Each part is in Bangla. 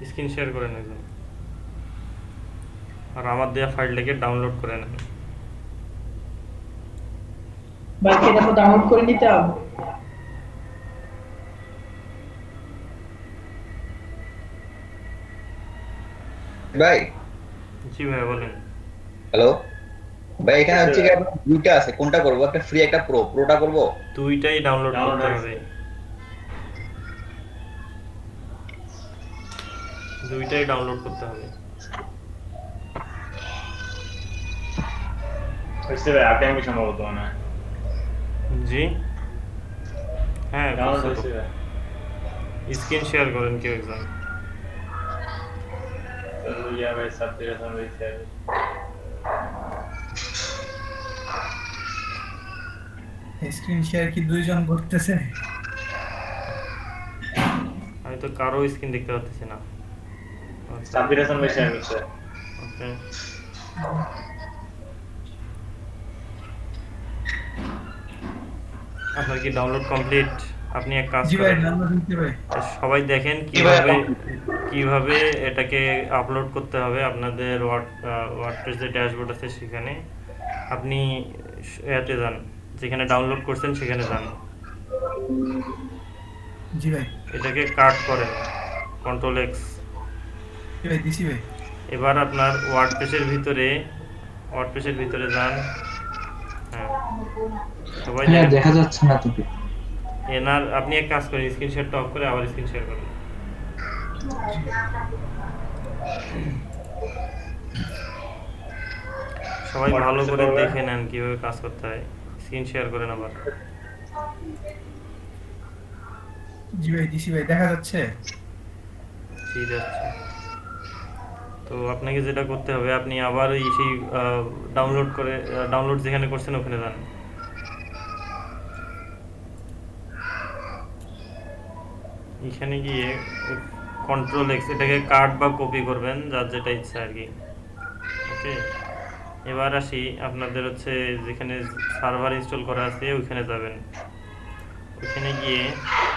স্ক্রিন শেয়ার করে নেবেন আর আমার দেওয়া ফাইলটাকে ডাউনলোড করে নেবেন। ভাই কি এটা তো ডাউনলোড করে নিতে হবে? ভাই, জি ভাইয়া বলেন। হ্যালো ভাই, এখানে বুঝতেছি হচ্ছে কি ভাই। আপনার দুইটা আছে, কোনটা করবো? একটা ফ্রি একটা প্রোটা করবো। দুইটাই ডাউনলোড ডাউনলোড করতে হয়েছে। হবে, দুইটাই ডাউনলোড করতে হবে। হয়েছে ভাই, আগে আমি সম্ভবত মনে হয় জি হ্যাঁ ডাউনলোড করছে তো। হয়েছে ভাই। স্ক্রিন শেয়ার করেন কেউ একজন। তো ইয়া ভাই সাবজেক্ট হয়েছে। স্ক্রিন শেয়ার কি দুইজন করতেছে? আমি তো কারো স্ক্রিন দেখতে পাচ্ছি না। আচ্ছা সাব্বির হাসান ভাই শেয়ার করছে। ওকে, আপনার কি ডাউনলোড কমপ্লিট? আপনি এক কাজ জি ভাই করেন, ডাউনলোড হইতে ভাই। সবাই দেখেন কি ভাই কিভাবে কমপ্লিট? কিভাবে এটাকে আপলোড করতে হবে আপনাদের ওয়ার্ডপ্রেস যে ড্যাশবোর্ড আছে সেখানে। আপনি এতে যান, যেখানে ডাউনলোড করছেন সেখানে যান, জি ভাই। এটাকে কাট করেন, কন্ট্রোল এক্স। জি ভাই দিছি ভাই। এবার আপনার ওয়ার্ডপ্রেসের ভিতরে যান। হ্যাঁ, সবাই হ্যাঁ, দেখেন। দেখা যাচ্ছে না তোকে। আপনি এক কাজ করেন, স্ক্রিন শেয়ারটা অফ করে আবার স্ক্রিন শেয়ার করেন। সবাই ভালো হোয়াটসঅ্যাপে করে করবে। দেখে নেন কিভাবে কাজ করতে হয়। স্ক্রিন শেয়ার করেন আবার। জি ভাই দিছি ভাই, দেখা যাচ্ছে? ঠিক আছে, তো আপনাকে যেটা করতে হবে, আপনি আবার সেই ডাউনলোড যেখানে করছেন ওখানে যান। এখানে গিয়ে কন্ট্রোল এক্স, এটাকে কাট বা কপি করবেন যার যেটা ইচ্ছা আর কি। ওকে, এবার আসি আপনাদের হচ্ছে যেখানে সার্ভার ইনস্টল করা আছে ওইখানে যাবেন। ওইখানে গিয়ে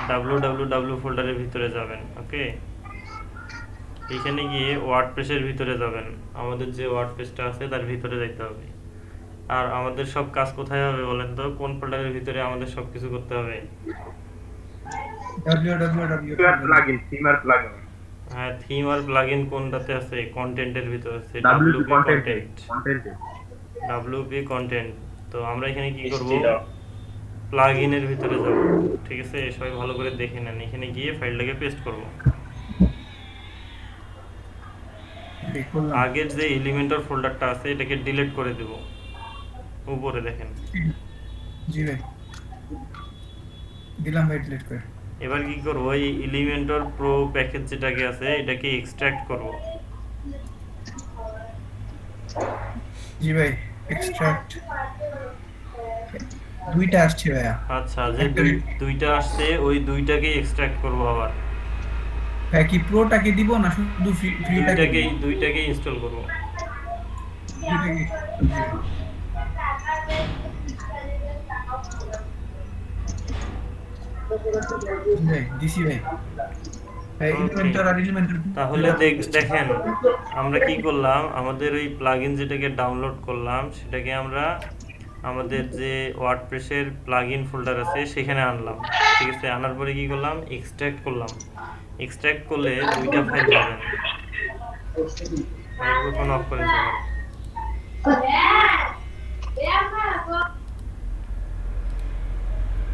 www ফোল্ডারের ভিতরে যাবেন। ওকে, এইখানে গিয়ে ওয়ার্ডপ্রেসের ভিতরে যাবেন, আমাদের যে ওয়ার্ডপ্রেসটা আছে তার ভিতরে যাইতে হবে। আর আমাদের সব কাজ কোথায় হবে বলেন তো, কোন ফোল্ডারের ভিতরে আমাদের সব কিছু করতে হবে? www থিম আর প্লাগইন। হ্যাঁ, থিম আর প্লাগইন কোনটাতে আছে? কন্টেন্টের ভিতরে আছে, ডাব্লিউপি ডব্লিউপি কন্টেন্টে কন্টেন্ট। কন্টেন্টে ডব্লিউপি কন্টেন্ট। তো আমরা এখানে কি করব? ST doc. প্লাগইনের ভিতরে যাব। ঠিক আছে, সবাই ভালো করে দেখে নেন, এখানে গিয়ে ফাইলটাকে পেস্ট করব। করলাম। আগের যে এলিমেন্টর ফোল্ডারটা আছে এটাকে ডিলিট করে দেব, উপরে দেখেন। জি ভাই দিলাম ভাই, ডিলিট করে। এবার কি করব, এই এলিমেন্টর প্রো প্যাকেজ যেটাকে আছে এটাকে এক্সট্রাক্ট করব। জি ভাই এক্সট্রাক্ট দুইটা আসছে ভাইয়া। আচ্ছা, যে একটা দুইটা আসছে ওই দুইটাকেই এক্সট্রাক্ট করব আবার। ভাই কি প্রোটাকে দিব না শুধু ফ্রিটাকে দিব? দুইটাকেই ইনস্টল করব। দুইটাকে জি ভাই। জি ভাই দিছি ভাই। ভাই ওকে, ইনভেন্টর আর এলিমেন্টর তাহলে দুইটা আসছে। দেখেন আমরা কি করলাম, আমাদের ওই প্লাগইন যেটাকে ডাউনলোড করলাম সেটাকে আমরা আমাদের যে ওয়ার্ডপ্রেসের প্লাগইন ফোল্ডার আছে সেখানে আনলাম। ঠিক আছে, আনার পরে কি করলাম, এক্সট্রাক্ট করলাম। এক্সট্রাক্ট করলে দুইটা ফাইল পাবেন। মাইক্রোফোন অফ করেন সবার।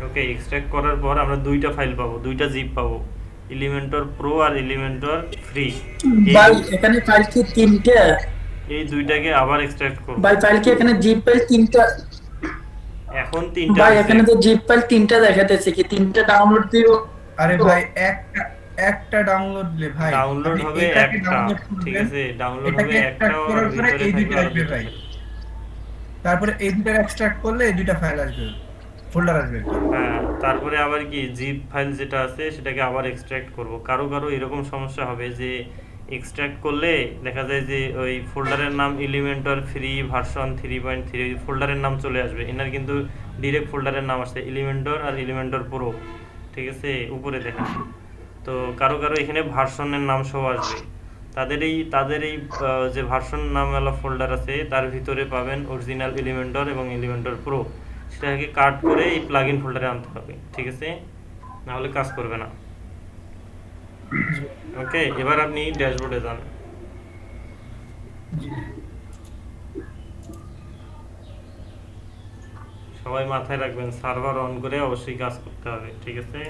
ওকে, এক্সট্রাক্ট করার পর আমরা দুইটা ফাইল পাবো, দুইটা জিপ পাবো, এলিমেন্টর প্রো আর এলিমেন্টর ফ্রি। এই ভাই এখানে ফাইল কি তিনটা? এই দুইটাকে আবার এক্সট্রাক্ট করব। ভাই ফাইল কি এখানে জিপ ফাইল তিনটা? এখন তিনটা ভাই আছে। এখানে তো জিপ ফাইল তিনটা দেখাতেছে, কি তিনটা ডাউনলোড দিব? আরে ভাই একটা একটা ডাউনলোড দিলে ভাই ডাউনলোড আপনি হবে এটাকে একটা, ডাউনলোড ঠিক করবেন, আছে, ডাউনলোড হবে এটাকে একটা এক্সট্রাক্ট আর করার পরে ভিতরে এই থাকবে দুইটা আরো আসবে দুইটা ভাই। ফাইল। তারপরে এই দুইটা এক্সট্রাক্ট করলে এই দুইটা ফাইল আসবে, ফোল্ডার আসবে আর কি। হ্যাঁ, তারপরে আবার কি জিপ ফাইল যেটা আছে সেটাকে আবার এক্সট্রাক্ট করব। কারো কারো এরকম সমস্যা হবে যে এক্সট্রাক্ট করলে দেখা যায় যে ওই ফোল্ডারের নাম এলিমেন্টর ফ্রি ভার্সন 3.3 ফোল্ডারের নাম চলে আসবে, এনার কিন্তু ডিরেক্ট ফোল্ডারের নাম আসছে এলিমেন্টর আর এলিমেন্টর প্রো। ঠিক আছে, উপরে দেখেন। তো কারো কারো এখানে ভার্সনের নাম সহ আসবে। তাদের এই যে ভার্সন নামওয়ালা ফোল্ডার আছে তার ভিতরে পাবেন অরিজিনাল এলিমেন্টর এবং এলিমেন্টর প্রো, সেটাকে কাট করে এই প্লাগইন ফোল্ডারে আনতে হবে, ঠিক আছে? না হলে কাজ করবে না। ওকে, এবার আপনি ড্যাশবোর্ডে যান। জি সবাই মাথায় রাখবেন সার্ভার অন করে অবশ্যই কাজ করতে হবে, ঠিক আছে?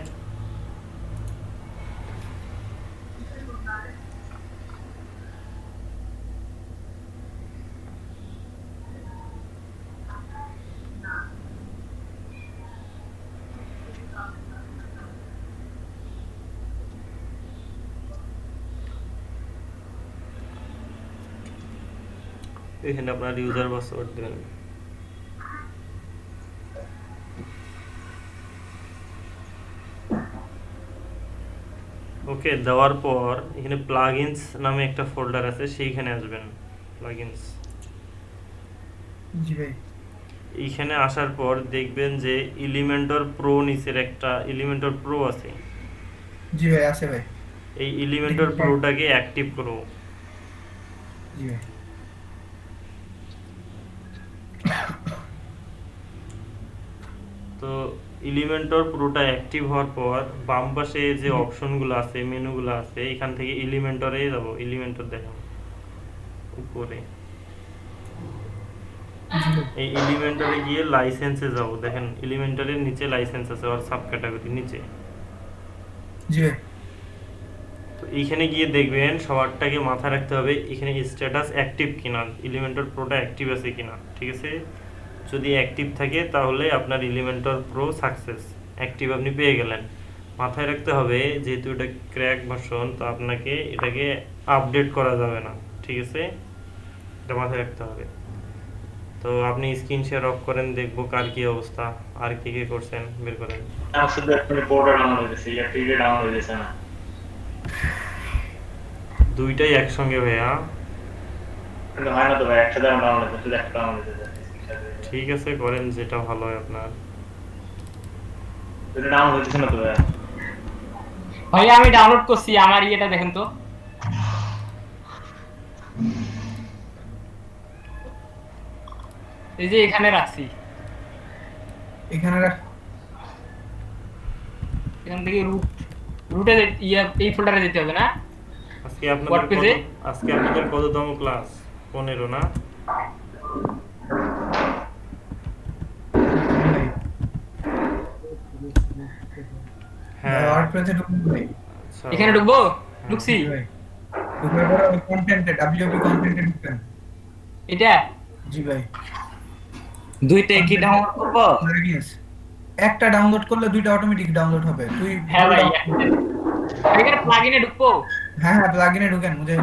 এখানে আপনার ইউজার পাসওয়ার্ড দেবেন। ওকে, দেওয়ার পর এখানে প্লাগইনস নামে একটা ফোল্ডার আছে, সেইখানে আসবেন। প্লাগইনস জি ভাই এইখানে আসার পর দেখবেন যে এলিমেন্টর প্রো নিচের একটা এলিমেন্টর প্রো আছে। জি ভাই আছে ভাই এই এলিমেন্টর প্রোটাকে অ্যাক্টিভ করো। জি ভাই তো এলিমেন্টর প্রোটা অ্যাক্টিভ হওয়ার পর বাম পাশে যে অপশনগুলো আছে, মেনুগুলো আছে, এখান থেকে এলিমেন্টরে যাব। এলিমেন্টর দেখেন উপরে, এই এলিমেন্টরে গিয়ে লাইসেন্সে যাব। দেখেন এলিমেন্টরের নিচে লাইসেন্স আছে, আর সাব ক্যাটাগরি নিচে। জি ভাই তো এইখানে গিয়ে দেখবেন সবারটাকে মাথায় রাখতে হবে এখানে স্ট্যাটাস অ্যাক্টিভ কিনা, এলিমেন্টর প্রোটা অ্যাক্টিভ আছে কিনা, ঠিক আছে? যদি অ্যাক্টিভ থাকে তাহলে আপনার এলিমেন্টর প্রো সাকসেস, অ্যাক্টিভ আপনি পেয়ে গেলেন। মাথায় রাখতে হবে যেহেতু এটা ক্র্যাক ভার্সন, তো আপনাকে এটাকে আপডেট করা যাবে না, ঠিক আছে? এটা মাথায় রাখতে হবে। তো আপনি স্ক্রিন শেয়ার অফ করেন, দেখবো কার কি অবস্থা, আর কি কি করছেন বের করেন। আমার শুধু একটা পোর্টাল ডাউনলোড হয়েছে, ইয়া ফ্রিতে ডাউনলোড হয়েছে না। দুইটাই একসঙ্গে ভাইয়া। কিন্তু হয় না তো ভাই, একসাথে ডাউনলোড হয়েছে, শুধু একটা ডাউনলোড হয়েছে। ঠিক আছে, করেন যেটা ভালো হয় আপনার। এটা ডাউনলোড হয়েছে না তো ভাই। ভাইয়া আমি ডাউনলোড করছি, আমার ইয়েটা দেখেন তো। এই যে এখানে রাখছি, এখানে এখান থেকে রুটে এই ফোল্ডারে যেতে হবে না? আজকে What page এ? আজকে আপনাদের কততম ক্লাস? 15 না? হ্যাঁ, ওয়ার্ডপ্রেসে ঢুকুন ভাই আচ্ছা। এখানে ঢুকবো? ঢুকছি। জি ভাই ঢুকার পরে ওই কন্টেন্টে WP কন্টেন্টে ঢুকেন এটা জি ভাই দুইটা কি ডাউনলোড করব? প্লাগইনস একটা ডাউনলোড করলে দুইটা অটোমেটিক ডাউনলোড হবে তুই হ্যাঁ ভাই, এখানে প্লাগইনে ঢুকবো। হ্যাঁ হ্যাঁ প্লাগইনে ঢুকেন মুঝে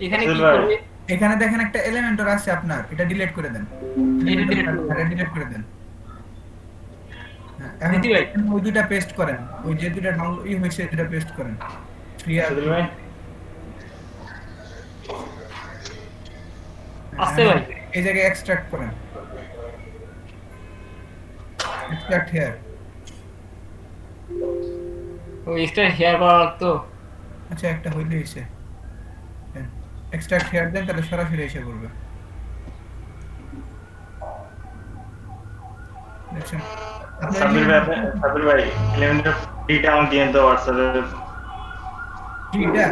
এখানে কি ভাই। করবে? এখানে দেখেন একটা এলিমেন্টর আছে আপনার, এটা ডিলিট করে দেন। এটা delete করবো। এটা ডিলিট করে দেন। হ্যাঁ, এখন দিদি ভাই। ওই দুইটা পেস্ট করেন, ওই যে দুইটা ডাউনলোড হয়েছে দুইটা পেস্ট করেন। ফ্রি আর শুধু ভাই আসছে ভাই। এই জায়গায় এক্সট্রাক্ট করেন, এক্সট্রাক্ট হিয়ার। ও এক্সট্রা হেয়ার করা লাগতো। আচ্ছা একটা হইলে হইছে, এক্সট্রাক্ট হিয়ার দেন তাহলে সরাসরি এসে পড়বে। দেখছেন সাবির ভাই এলিমেন্টর ফ্রিটা আমাকে দিয়ে দাও হোয়াটসঅ্যাপে। ফ্রিটা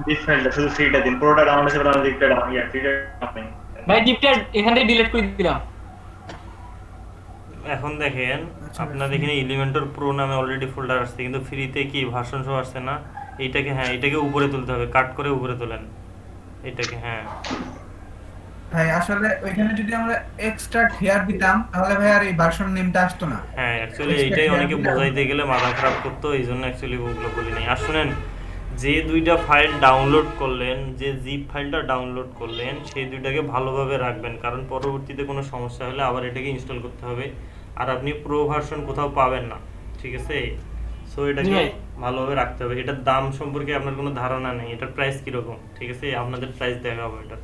দিস ফাইলটা শুধু ফ্রিটা দিন, পুরোটা ডাউনলোড হয়েছে, পুরো দিকটা ডাউন, ইয়া ফ্রিটা আপনি। ভাই জিপটা এখান থেকে ডিলিট করে দিলাম। এখন দেখেন আচ্ছা, আপনার এখানে এলিমেন্টর প্রো নামে অলরেডি ফোল্ডার আসছে, কিন্তু ফ্রিতে কি ভার্সন সহ আসছে না। এইটাকে, হ্যাঁ এটাকে উপরে তুলতে হবে, কাট করে উপরে তোলেন এটাকে। হ্যাঁ ভাই আসলে ওইখানে যদি আমরা এক্সট্রাক্ট হিয়ার দিতাম তাহলে ভাই আর এই ভার্সন নেমটা আসতো না। হ্যাঁ, অ্যাকচুয়ালি এইটাই অনেকে বোঝাইতে গেলে মাথা খারাপ করতো, এই জন্য অ্যাকচুয়ালি ওগুলো বলি নাই। আর শুনেন, যে দুইটা ফাইল ডাউনলোড করলেন, যে জিপ ফাইলটা ডাউনলোড করলেন, সেই দুইটাকে ভালোভাবে রাখবেন, কারণ পরবর্তীতে কোনো সমস্যা হলে আবার এটাকে ইনস্টল করতে হবে, আর আপনি প্রো ভার্সন কোথাও পাবেন না, ঠিক আছে? সো এটাকে জি। ভালোভাবে রাখতে হবে। এটার দাম সম্পর্কে আপনার কোনো ধারণা নেই, এটার প্রাইস কিরকম, ঠিক আছে? আপনাদের প্রাইস দেখাবো এটা।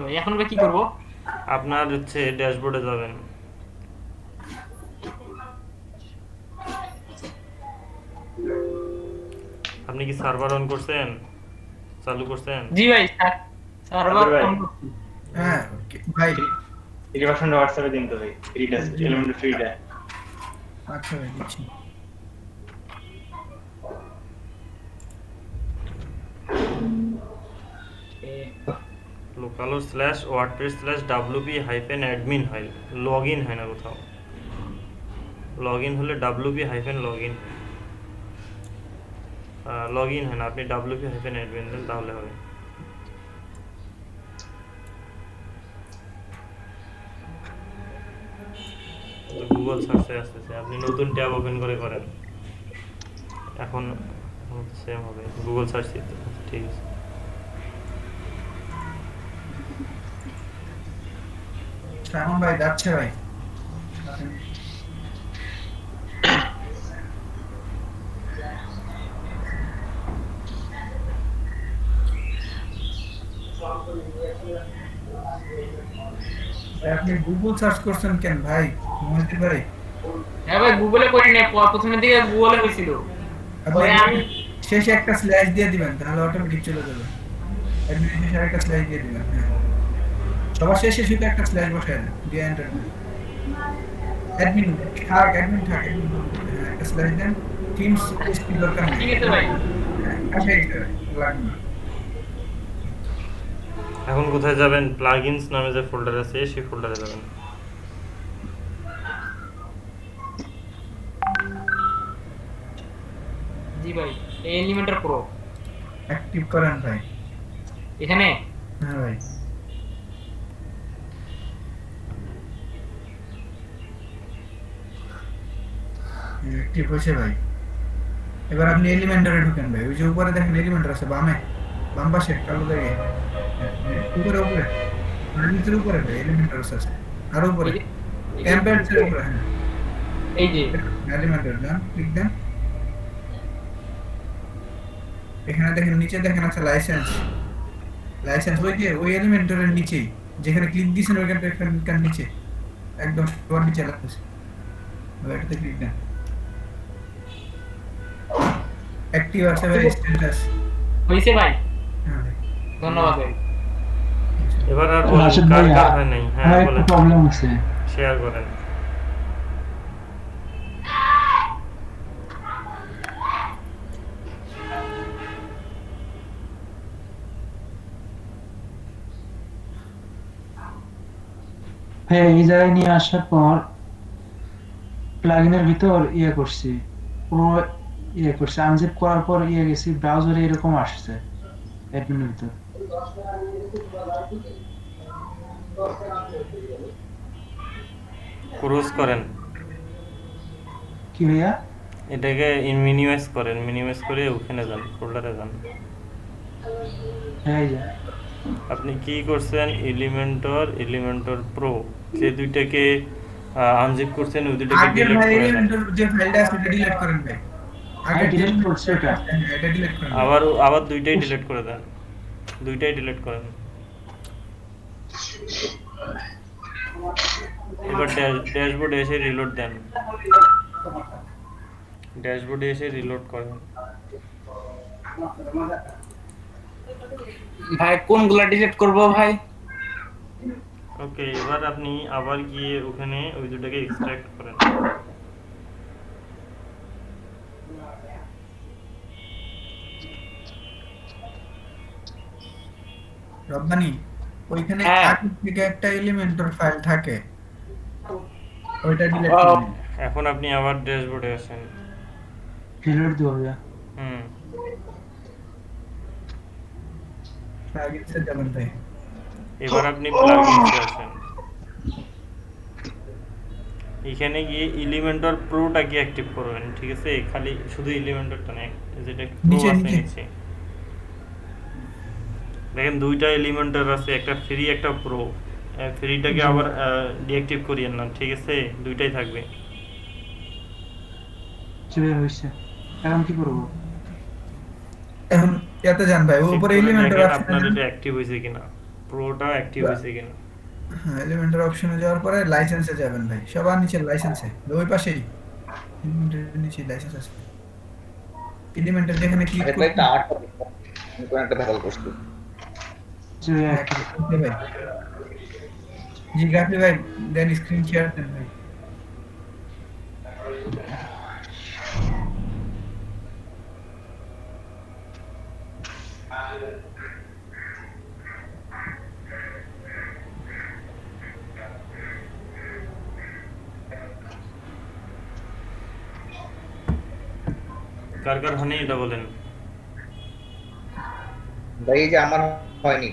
ভাই এখন আমরা কি করব? আপনার হচ্ছে ড্যাশবোর্ডে যাবেন। আপনি কি সার্ভার অন করছেন, চালু করছেন? জি ভাই সার্ভার সাবির ভাই। অন করছি। হ্যাঁ ভাই। ফ্রি ভার্সনটা হোয়াটসঅ্যাপে দিন তো ভাই, ফ্রিটা এলিমেন্টার ফ্রিটা। আচ্ছা ভাই দিচ্ছি। Local slash WordPress slash wp hyphen admin হয়, লগ ইন হয় না কোথাও। লগ ইন হলে wp hyphen log in, log in হয় না, আপনি wp হাইফেন অ্যাডমিন দেন তাহলে হবে। গুগল সার্চে আসতেছে, আপনি নতুন ট্যাব ওপেন করে করেন। এখন সেম হবে, গুগল সার্চ দিতে। ঠিক আছে, সায়মন ভাই যাচ্ছে ভাই। ভাই, আপনি গুগল সার্চ করছেন কেন ভাই? মনে ভাই হ্যাঁ ভাই গুগলে করি না, প্রথমের দিকে গুগলে হয়েছিল। আপনি ওই আমি শেষে একটা স্ল্যাশ দিয়ে দিবেন, তাহলে অটোমেটিক চলে যাবে। অ্যাডমিন শেষে একটা স্ল্যাশ দিয়ে দিবেন। হ্যাঁ, সবার শেষে শুধু একটা স্ল্যাশ বসায় দেন, দিয়ে এন্টার দেন। অ্যাডমিন থাক, একটা স্ল্যাশ দেন। টিমস এসপি দরকার নেই। ঠিক আছে ভাই। কাছে লাগবে না। এখন কোথায় যাবেন? প্লাগইনস নামে যে ফোল্ডার আছে সেই ফোল্ডারে যাবেন। জি ভাই এলিমেন্টার প্রো অ্যাক্টিভ করেন ভাই। এখানে। হ্যাঁ ভাই, অ্যাক্টিভ হয়েছে ভাই। এবার আপনি এলিমেন্টারে ঢুকেন ভাই। ওই যে উপরে দেখেন এলিমেন্টার আছে বামে, বাম পাশে কালো দাগে উপরে উপরে নিচের উপরে ভাই এলিমেন্টার আছে। আর উপরে এই যে- টেম্পারেচার উপরে। হ্যাঁ, এই যে এলিমেন্টার দেন, ক্লিক দেন। এখানে দেখেন নিচে দেখেন আছে লাইসেন্স। লাইসেন্স ওই যে ওই এলিমেন্টারের নিচেই, যেখানে ক্লিক দিয়েছেন ওইখানটার নিচে একদম সবার নিচে লাইসেন্স। ওইটাতে ক্লিক দেন। অ্যাক্টিভ আছে ভাই স্ট্যাটাস। হয়েছে ভাই, হ্যাঁ ভাই। ধন্যবাদ ভাই। এবার আর বলেন রাশেদ কার ভাই, কার হয় নাই। হ্যাঁ আমার বলেন, একটা প্রবলেম আছে। শেয়ার করেন। হ্যাঁ, এই জায়গায় নিয়ে আসার পর প্লাগইনের ভিতর করছি, পুরো করছি, আনজিপ করার পর গেছি ব্রাউজারে, এরকম আসছে অ্যাডমিনের ভিতর। ক্রস করেন, কি ভাইয়া? এটাকে মিনিমাইজ করেন, মিনিমাইজ করে ওখানে যান, ফোল্ডারে যান। হ্যাঁ, এই যে আপনি কি করছেন? এলিমেন্টর প্রো যে দুইটাকে আনজিপ করছেন, ওই দুইটাকে আগের ডিলিট ভাই করে দেন। এলিমেন্টার যে ফাইলটা আছে ওটা ডিলিট করেন ভাই। আমি ডিলিট করছি ওটা। এটা ডিলিট করেন। আবার দুইটাই ডিলিট করে দেন, দুইটাই ডিলিট করেন। এবার ড্যাশবোর্ডে এসে রিলোড দেন, ড্যাশবোর্ডে এসে রিলোড করেন। ভাই কোনগুলা ডিলিট করব ভাই? ওকে, এবার আপনি আবার গিয়ে ওখানে ওই দুটাকে এক্সট্রাক্ট করেন। রব্বানি, ওইখানে হ্যাঁ। আগে থেকে একটা এলিমেন্টার ফাইল থাকে, ওইটা ডিলিট ও। করে দিন। এখন আপনি আবার ড্যাশবোর্ডে আসেন। রিলোড দিব ভাইয়া। হুম, প্লাগইনসে যাবেন ভাই। এবার আপনি প্লাগইনসে আসেন। এখানে গিয়ে এলিমেন্টর প্রোটাকে অ্যাক্টিভ করবেন, ঠিক আছে? খালি শুধু এলিমেন্টরটা না, যেটা প্রো নিচে, আছে নিচে। নিচে দেখেন দুইটা এলিমেন্টর আছে, একটা ফ্রি একটা প্রো। ফ্রিটাকে আবার ডিঅ্যাক্টিভ করিয়েন না, ঠিক আছে? দুইটাই থাকবে। চলে হয়েছে, এখন কি করবো? এখন এতে যান ভাই, চেক উপরে করে এলিমেন্টার দেখেন আছে। আপনার এটা অ্যাক্টিভ হয়েছে কিনা, প্রোটা অ্যাক্টিভ হয়েছে কিনা। হ্যাঁ, এলিমেন্টার অপশনে যাওয়ার পরে লাইসেন্সে যাবেন ভাই, সবার নিচে লাইসেন্সে, ওই পাশেই এলিমেন্টারের নিচে লাইসেন্স আছে। এলিমেন্টের যেখানে ক্লিক আচ্ছা ভাই করতে একটা আমারটা দেখো। আমি কোন একটা ভেজাল করছি যে ভাই জি গাফি ভাই দেন স্ক্রিন শেয়ার দেন ভাই কার কার হয়নি এটা বলেন। ভাই এই যে আমার হয়নি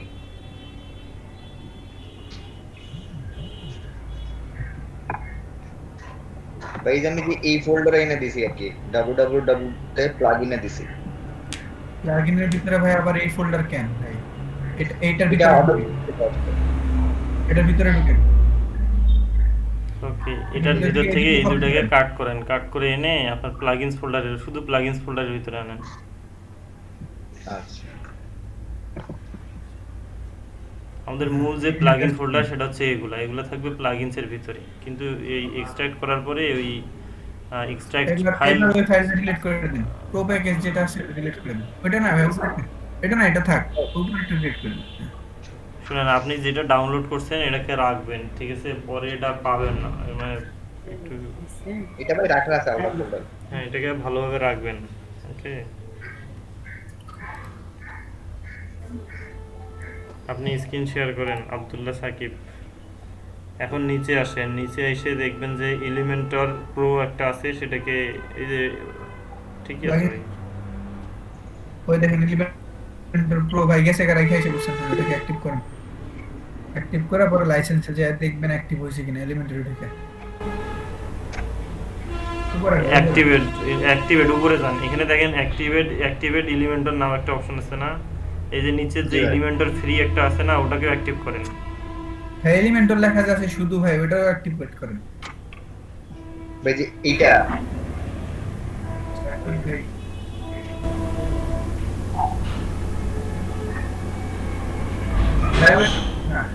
ভাই এই যে আমি যে এই ফোল্ডারে এনে দিছি আর কি www তে প্লাগইনে দিছি প্লাগইনের ভিতরে ভাই আবার এই ফোল্ডার কেন ভাই এইটার এটা ভিতরে অর্ডার এটার ভিতরে ঢুকেন ওকে, এটার ভিতর থেকে এই দুটাকে কাট করেন, কাট করে এনে আপনার প্লাগইনস ফোল্ডারের, শুধু প্লাগইনস ফোল্ডারের ভিতরে আনেন। আচ্ছা আমাদের মূল যে প্লাগইন ফোল্ডার সেটা হচ্ছে এগুলা থাকবে প্লাগইনস এর ভিতরে, কিন্তু এই এক্সট্রাক্ট করার পরে ওই এক্সট্রাক্ট ফাইল এবার ওই ফাইলটা ডিলিট করে দিন প্রো প্যাকেজ যেটা আছে ডিলিট করে দিন ওটা না ভাই এটা না এটা থাক উপরে ডিলিট করে দিন শুনেন, আপনি যেটা ডাউনলোড করছেন এটাকে রাখবেন, ঠিক আছে? পরে এটা পাবেন না, মানে একটু এটা ভাই রাখা আছে আলাদা ফোল্ডার হ্যাঁ এটাকে ভালোভাবে রাখবেন। ওকে, আপনি স্ক্রিন শেয়ার করেন আব্দুল্লাহ সাকিব। এখন নিচে আসেন, নিচে এসে দেখবেন যে এলিমেন্টর প্রো একটা আছে, সেটাকে এই যে ঠিকই আছে ভাই। ওই দেখেন এলিমেন্টর প্রো ভাই গেছে কারা খাইছে বুঝছেন না এটাকে অ্যাক্টিভ করেন অ্যাক্টিভ করার পরে লাইসেন্সে যায় দেখবেন অ্যাক্টিভ হইছে কিনা এলিমেন্টর ঢুকে উপরে অ্যাক্টিভেট উপরে যান, এখানে দেখেন অ্যাক্টিভেট এলিমেন্টর নাম একটা অপশন আছে না, এই যে নিচে যে এলিমেন্টর ফ্রি একটা আছে না, ওটাকে অ্যাক্টিভ করেন। ভাই এলিমেন্টর লেখা আছে শুধু ভাই ওটাও অ্যাক্টিভেট করেন ভাই যে এইটা ভাই হ্যাঁ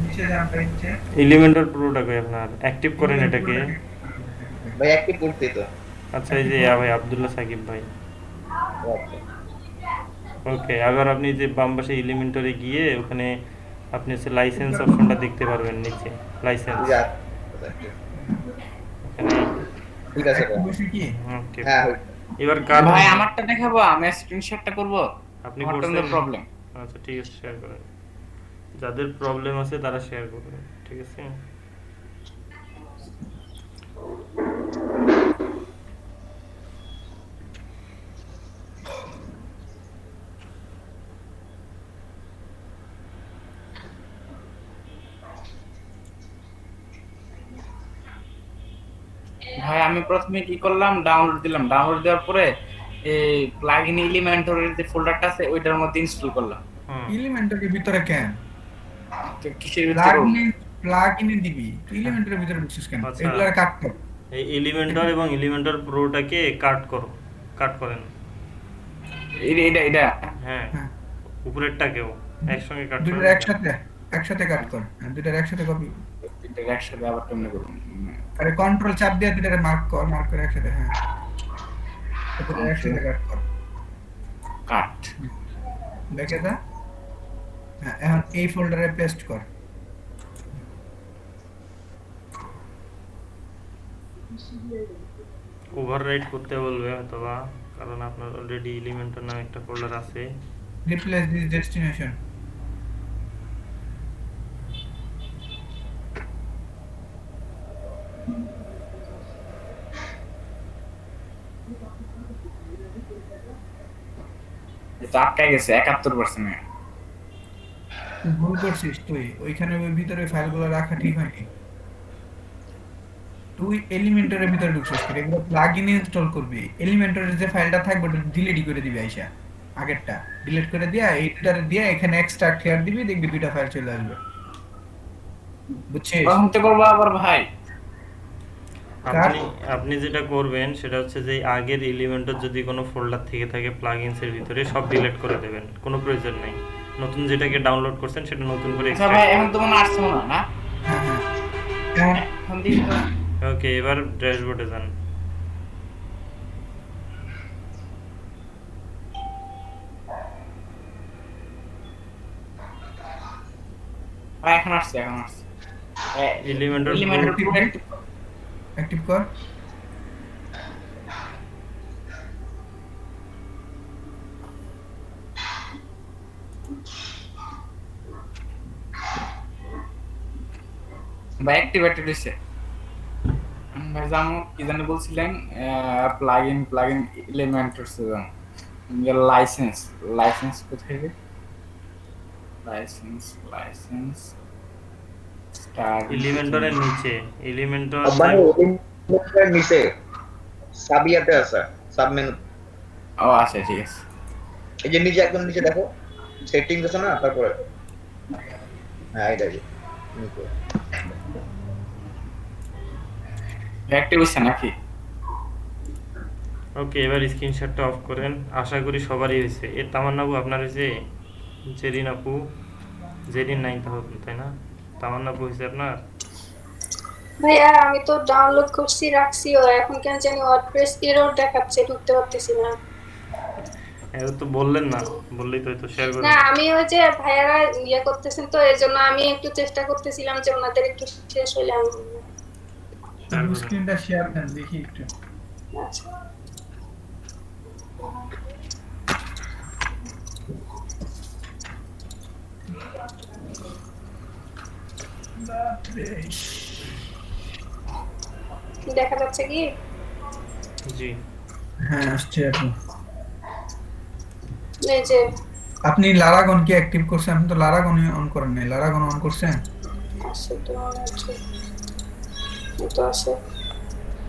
নিচে যান ভাই নিচে এলিমেন্টর প্রোটাকে আপনার অ্যাক্টিভ করেন এটাকে। ভাই অ্যাক্টিভ করতে তো আচ্ছা, এই যে ভাই আব্দুল্লাহ সাকিব ভাই। আচ্ছা ওকে, আবার আপনি যে বাম পাশে এলিমেন্টরে গিয়ে ওখানে আপনি হচ্ছে লাইসেন্স অপশনটা দেখতে পারবেন, নিচে লাইসেন্স যা এখানে। ঠিক আছে ভাই বসে কি ওকে, হ্যাঁ হই এবার কার ভাই আমারটা দেখাবো, আমি স্ক্রিনশটটা করব। আপনি আমার করছেন প্রবলেম। আচ্ছা ঠিক আছে, শেয়ার করেন, যাদের প্রবলেম আছে তারা শেয়ার করবেন, ঠিক আছে? ভাই আমি প্রথমে কি করলাম, ডাউনলোড দিলাম, ডাউনলোড দেওয়ার পরে এই প্লাগইন এলিমেন্টরের যে ফোল্ডারটা আছে ওইটার মধ্যে ইনস্টল করলাম। হুম, এলিমেন্টরের ভিতরে কেন তো কিসের ভিতরে? প্লাগইনে দিবি এলিমেন্টরের ভিতরে ঢুকছিস কেন আচ্ছা। এগুলা কাট কর এই এলিমেন্টর এবং এলিমেন্টর প্রোটাকে কাট করেন। এটা এটা হ্যাঁ, হ্যাঁ উপরেরটাকেও একসঙ্গে কাট দুটোর করেন। একসাথে কাট কর হ্যাঁ, দুটোর একসাথে কপি এটা একসাথে আবার কেমনে করব? আরে কন্ট্রোল চাপ দিয়ে দুটোরে মার্ক করে একসাথে হ্যাঁ দুটোর একসাথে কাট কর কাট। দেখে যা হ্যাঁ এখন এই ফোল্ডারে পেস্ট কর ওভাররাইট করতে বলবে অথবা, কারণ আপনার অলরেডি এলিমেন্টর নামে একটা ফোল্ডার আছে। রিপ্লেস দিস ডেস্টিনেশন এটা আটকায় গেছে 71%। ভুল করছিস তুই ওইখানে ওই ভিতরে ফাইলগুলো রাখা ঠিক হয়নি তুই এলিমেন্টরের ভিতরে ঢুকছিস এগুলো প্লাগইন ইনস্টল করবি এলিমেন্টরের যে ফাইলটা থাকবে ওটা ডিলিট করে দিবি আইসা আগেরটা ডিলিট করে দিয়া এইটারে দিয়া এখানে এক্সট্রাক্ট হেয়ার দিবি দেখবি দুইটা ফাইল চলে আসবে বুঝছিস কখন করব আবার ভাই? আপনি যেটা করবেন সেটা হচ্ছে যে আগের এলিমেন্টর যদি কোনো ফোল্ডার থেকে থাকে প্লাগইনস এর ভিতরে সব ডিলিট করে দেবেন, কোনো প্রয়োজন নেই। নতুন যেটাকে ডাউনলোড করছেন সেটা নতুন করে আচ্ছা ভাই এখন তো মনে হয় আসছে মনে হয় না হ্যাঁ হ্যাঁ এখন এখন দিই তো ওকে এবার ড্যাশবোর্ডে যান। এখন আসছে Elementor এলিমেন্টর Pro পুরো অ্যাক্টিভ কর। ভাই অ্যাক্টিভেটেড হইছে ভাই জানো কি জানি বলছিলেন প্লাগইন এলিমেন্টরস লাইসেন্স কোথায় রে লাইসেন্স স্টার এলিমেন্টরের নিচে এলিমেন্টর মানে এলিমেন্টরের নিচে সাবিয়াতে আছে সাব মেনু। ও আচ্ছা ঠিক আছে এই যে নিচে একদম নিচে দেখো সেটিংস আছে না, তারপরে হ্যাঁ এটা যে নিচে অ্যাক্টিভ হইছে নাকি ওকে এবার স্ক্রিনশটটা অফ করেন। আশা করি সবারই হয়েছে। এ তামান্নাবু আপনার হয়েছে? জেরিন আপু, জেরিন নাই তাই না? তামান্নাবু হয়েছে আপনার? ভাইয়া আমি তো ডাউনলোড করছি রাখছিও, এখন কেন জানি ওয়ার্ডপ্রেস এরর দেখাচ্ছে, ঢুকতে পারতেছি না। এটা তো বললেন না, বললেই তো হয়তো শেয়ার না করবেন। আমি ওই যে ভাইয়ারা ইয়ে করতেছেন তো এজন্য আমি একটু চেষ্টা করতেছিলাম যে ওনাদের একটু শেষ হইলে আমি স্ক্রিনটা শেয়ার দেন দেখি একটু। আচ্ছা দেখা যাচ্ছে কি? জি হ্যাঁ আসছে এখন। এই যে আপনি লারাগন কি অ্যাক্টিভ করছেন? আপনি তো লারাগন অন করেন নাই। লারাগন অন করছেন? আছে তো আছে, এই তো আছে।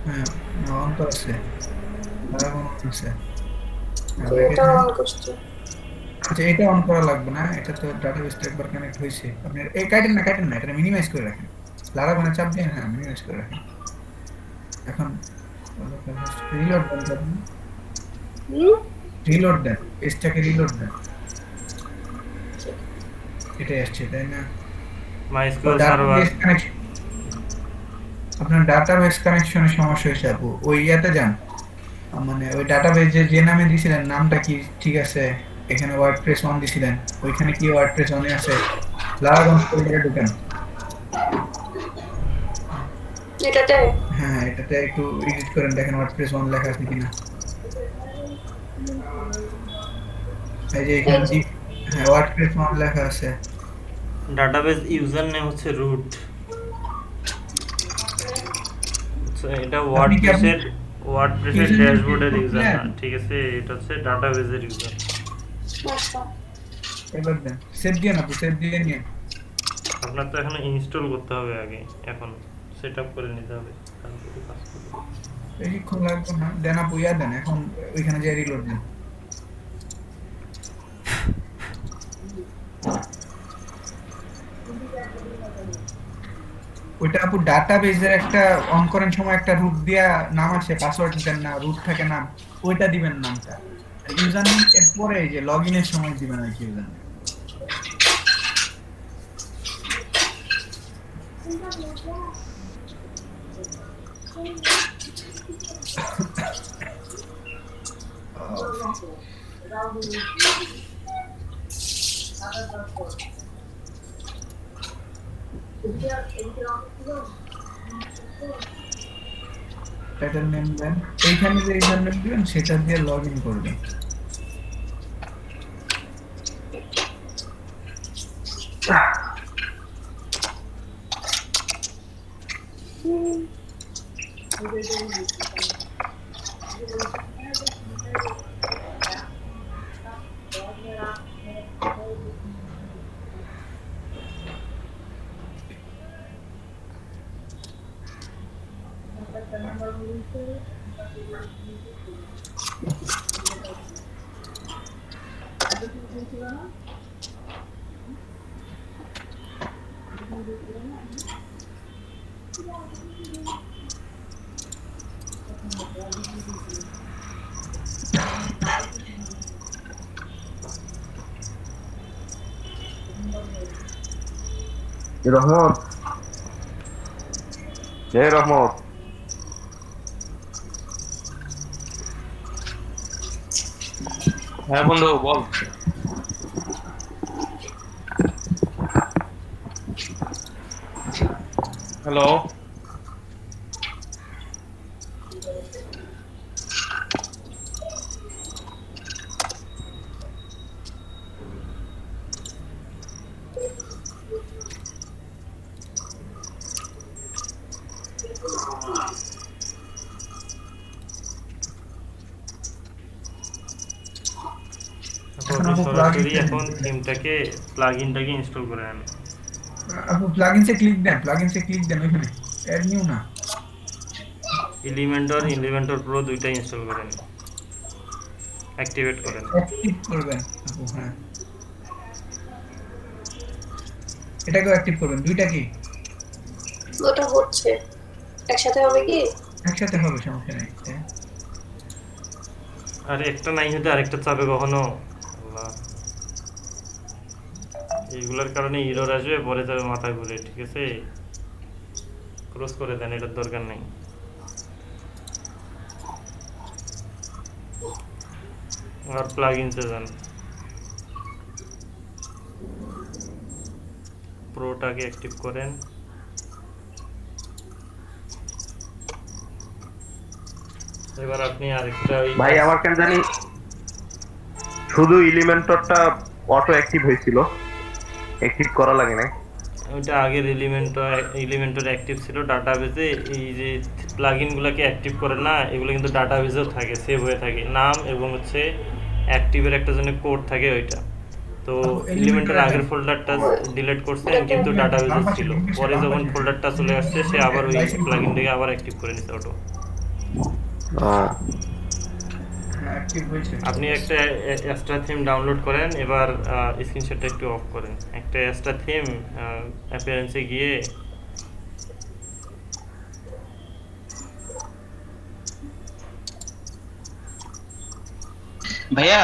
হ্যাঁ অন তো আছে, লারাগন অন আছে। এটা অন করছি। আচ্ছা এটা অন করা লাগবে না, এটা তো ডাটাবেসটা একবার কানেক্ট হয়েছে। আপনি এই কাটেন না, এটা মিনিমাইজ করে রাখেন। লারাগনে চাপ দিয়ে হ্যাঁ মিনিমাইজ করে রাখেন। এখন রিলোড দেন, রিলোড দেন, পেজটাকে রিলোড দেন। এটাই আসছে তাই না? মাইস্কুয়েল সার্ভার আপনার ডাটাবেস কানেকশনের সমস্যা হয়েছে আপু, ওই ইয়াতে যান, মানে ওই ডাটাবেস যে নামে দিছিলেন নামটা কি ঠিক আছে? এখানে ওয়ার্ডপ্রেস অন দিছিলেন, ওইখানে কি ওয়ার্ডপ্রেস অনে আছে? লারাগন ফোল্ডারে ঢুকেন। এটাতে হ্যাঁ এটাতে একটু এডিট করেন, দেখেন ওয়ার্ডপ্রেস অন লেখা আছে কিনা। এই যে এখানে হ্যাঁ ওয়ার্ডপ্রেস অন লেখা আছে। ডাটাবেস ইউজার নেম হচ্ছে রুট। এটা ওয়ার্ডপ্রেসের ড্যাশবোর্ডের ইউজার না, ঠিক আছে? এটা হচ্ছে ডাটাবেসের ইউজার। আচ্ছা এবার দেন, সেভ দিয়ে না, সেভ দিয়ে নিয়ে আপনার তো এখন ইনস্টল করতে হবে আগে, এখন সেটআপ করে নিতে হবে, তারপরে কাজ করবে। বেশিক্ষণ লাগবে না, দেন আপু ইয়া দেন, এখন ওইখানে যে রিলোড দেন। ওইটা আপু ডাটাবেজের একটা অন করার সময় একটা রুট দিয়া নাম আছে, পাসওয়ার্ড দেন না, রুট থাকে নাম, ওইটা দিবেন নামটা। ইউজার নেম এরপরে এই যে লগইনের সময় দিবেন আর কি ইউজার নেম। টাইটেল নেম দেন, এইখানে যে ইউজার নেম দিবেন সেটা দিয়ে লগইন করবেন। রহমত, রহমত, হ্যাঁ বন্ধু বল। হ্যালো, এখন আপনি আপু সরাসরি plugins এখন থিমটাকে প্লাগইনটাকে ইনস্টল করে আনেন। আপু প্লাগইনসে ক্লিক দেন ওখানে অ্যাড নিউ না এলিমেন্টর প্রো দুইটাই ইনস্টল করেন, অ্যাক্টিভেট করেন। অ্যাক্টিভ করবেন আপু। হ্যাঁ, এটাকেও অ্যাক্টিভ করবেন। দুইটা কি ওটা হচ্ছে একসাথে হবে কি? একসাথে হবে, সমস্যা নেই। হ্যাঁ, আরে একটা নাই হতে আরেকটা চাপে কখনো? আল্লাহ, এইগুলোর কারণে ইরর আসবে, পরে যাবে মাথা ঘুরে। ঠিক আছে, ক্লোজ করে দেন, এটার দরকার নেই। আর প্লাগইনসে যান, প্রোটাকে অ্যাক্টিভ করেন। এবার আপনি আরেকটা ভাই আমার কেন জানি শুধু এলিমেন্টরটা অটো অ্যাক্টিভ হয়েছিল, অ্যাক্টিভ করা লাগে না। ওইটা আগের এলিমেন্টর অ্যাক্টিভ ছিল ডাটাবেজে। এই যে প্লাগইনগুলোকে অ্যাক্টিভ করে না, এগুলো কিন্তু ডাটাবেজেও থাকে, সেভ হয়ে থাকে নাম এবং হচ্ছে অ্যাক্টিভের একটা জন্য কোড থাকে ওইটা। তো এলিমেন্টের আগের ফোল্ডারটা ডিলিট করছেন কিন্তু ডাটাবেজে ছিল, পরে যখন ফোল্ডারটা চলে আসছে সে আবার ওই প্লাগইনটাকে আবার অ্যাক্টিভ করে নিছে অটো। অ্যাক্টিভ হয়েছে। আপনি একটা এক্সট্রা থিম ডাউনলোড করেন। এবার স্ক্রিনশটটা একটু অফ করেন। একটা এক্সট্রা থিম অ্যাপিয়ারেন্সে গিয়ে ভাইয়া,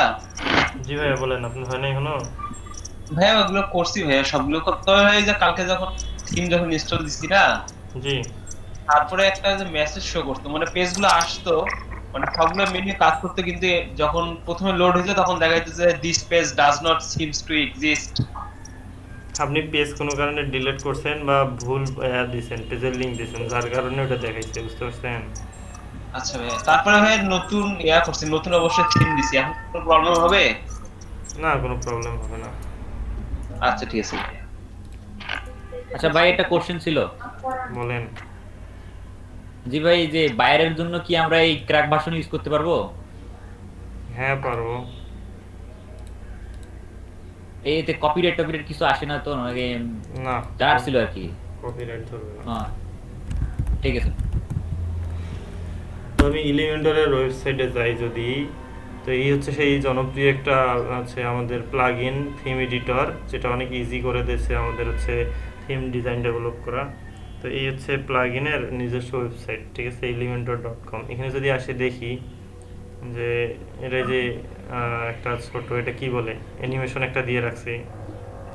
জি ভাইয়া বলেন, আপনি হয় নাই এখনো? ভাইয়া ওগুলো করছি ভাইয়া, সবগুলো করতে হবে। এই যে কালকে যখন থিম যখন ইনস্টল দিছি না, জি, তারপরে একটা যে মেসেজ শো করতো, মানে পেজগুলো আসতো, মানে সবগুলো মেনু কাজ করতে, কিন্তু যখন প্রথমে লোড হয়েছে তখন দেখা যাচ্ছে যে this page does not seems to exist. আপনি পেজ কোনো কারণে ডিলিট করছেন বা ভুল দিয়েছেন, পেজের লিঙ্ক দিয়েছেন, যার কারণে ওটা দেখাইছে, বুঝতে পারছেন? আচ্ছা ভাইয়া, তারপরে ভাইয়া নতুন করছি, নতুন অবশ্যই থিম দিছি, এখন কোনো প্রবলেম হবে? না, কোনো প্রবলেম হবে না। আচ্ছা ঠিক আছে। আচ্ছা ভাই, একটা কোশ্চেন ছিল। বলেন। জি ভাই, যে বাইরের জন্য কি আমরা এই ক্র্যাক ভার্সন ইউজ করতে পারবো? হ্যাঁ পারবো। এতে কপিরাইট কিছু আসে না তো? না, জানার ছিল আর কি। কপিরাইট ধরবে না। হ্যাঁ, ঠিক আছে। তো আমি এলিমেন্টরের ওয়েবসাইটে যাই যদি, তো এই হচ্ছে সেই জনপ্রিয় একটা আছে আমাদের প্লাগইন থিম এডিটর, যেটা অনেক ইজি করে দিয়েছে আমাদের হচ্ছে থিম ডিজাইন ডেভেলপ করা। তো এই হচ্ছে প্লাগইনের নিজস্ব ওয়েবসাইট, ঠিক আছে, elementor.com। এখানে যদি আসে দেখি যে এটা যে একটা ছোট, এটা কি বলে, অ্যানিমেশন একটা দিয়ে রাখছে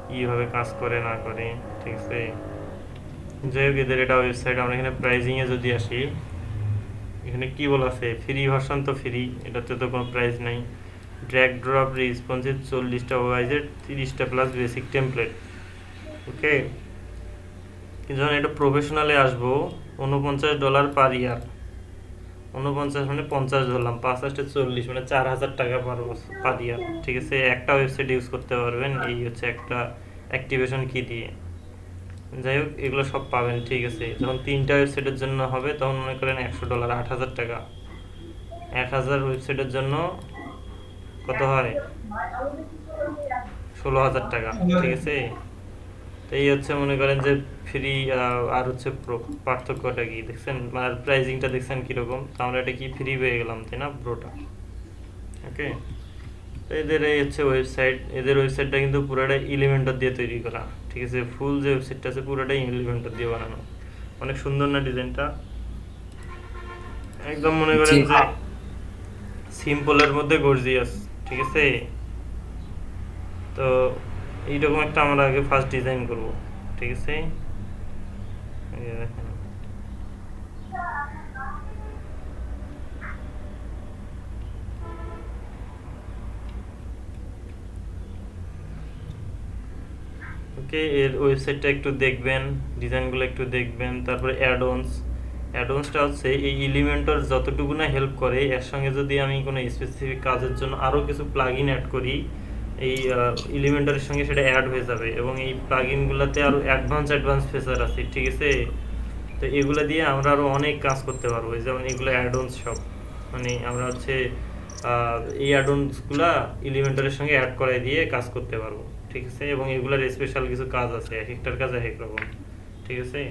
কীভাবে কাজ করে না করে, ঠিক আছে। যাই হোক, এদের এটা ওয়েবসাইট। আমরা এখানে প্রাইজিংয়ে যদি আসি, এখানে কি বলা আছে, ফ্রি ভার্সন তো ফ্রি, এটাতে তো কোনো প্রাইস নাই। ড্র্যাগ ড্রপ রেসপন্সিভ 40টা ওয়াইজের 30টা প্লাস বেসিক টেমপ্লেট, ওকে। কিন্তু যখন এটা প্রফেশনালে আসবো, $49 পার ইয়ার। 49 মানে 50 ধরলাম, 5 40 মানে 4000 টাকা পার ইয়ার, ঠিক আছে। একটা ওয়েবসাইট ইউজ করতে পারবেন, এই হচ্ছে একটা অ্যাক্টিভেশন কি দিয়ে। যাই হোক, এগুলো সব পাবেন, ঠিক আছে। যখন 3টা ওয়েবসাইটের জন্য হবে তখন মনে করেন $100, 8000 টাকা। 1000 ওয়েবসাইটের জন্য কত হয়? 16000 টাকা, ঠিক আছে। তো এই হচ্ছে মনে করেন যে ফ্রি আর হচ্ছে প্রো, পার্থক্যটা কি দেখছেন, আর প্রাইজিংটা দেখছেন কীরকম। তো আমরা এটা কি ফ্রি পেয়ে গেলাম, তাই না, প্রোটা, ওকে। তো এদের এই হচ্ছে ওয়েবসাইট। এদের ওয়েবসাইটটা কিন্তু পুরোটাই এলিমেন্টর দিয়ে তৈরি করা, ঠিক আছে। ফুল যে ওয়েবসাইটটা আছে পুরোটাই এলিমেন্টর দিয়ে বানানো। অনেক সুন্দর না ডিজাইনটা? একদম মনে করেন যে সিম্পলের মধ্যে গর্জিয়াস, ঠিক আছে। তো এইরকম একটা আমরা আগে ফার্স্ট ডিজাইন করব, ঠিক আছে? এই যে দেখেন, ওকে। এর ওয়েবসাইটটা একটু দেখবেন, ডিজাইনগুলো একটু দেখবেন, তারপরে অ্যাডঅনসটা হচ্ছে এই এলিমেন্টর যতটুকু না হেল্প করে, এর সঙ্গে যদি আমি কোনো স্পেসিফিক কাজের জন্য আরও কিছু প্লাগইন অ্যাড করি, এই এলিমেন্টরের সঙ্গে সেটা অ্যাড হয়ে যাবে, এবং এই প্লাগইনগুলোতে আরও অ্যাডভান্স ফিচার আছে, ঠিক আছে? তো এগুলো দিয়ে আমরা আরও অনেক কাজ করতে পারবো, যেমন এগুলো অ্যাডঅনস সব, মানে আমরা হচ্ছে এই অ্যাডঅনসগুলা এলিমেন্টরের সঙ্গে অ্যাড করাই দিয়ে কাজ করতে পারবো, ঠিক আছে? এবং এগুলার স্পেশাল কিছু কাজ আছে, এক একটার কাজ এক এক রকম, ঠিক আছে?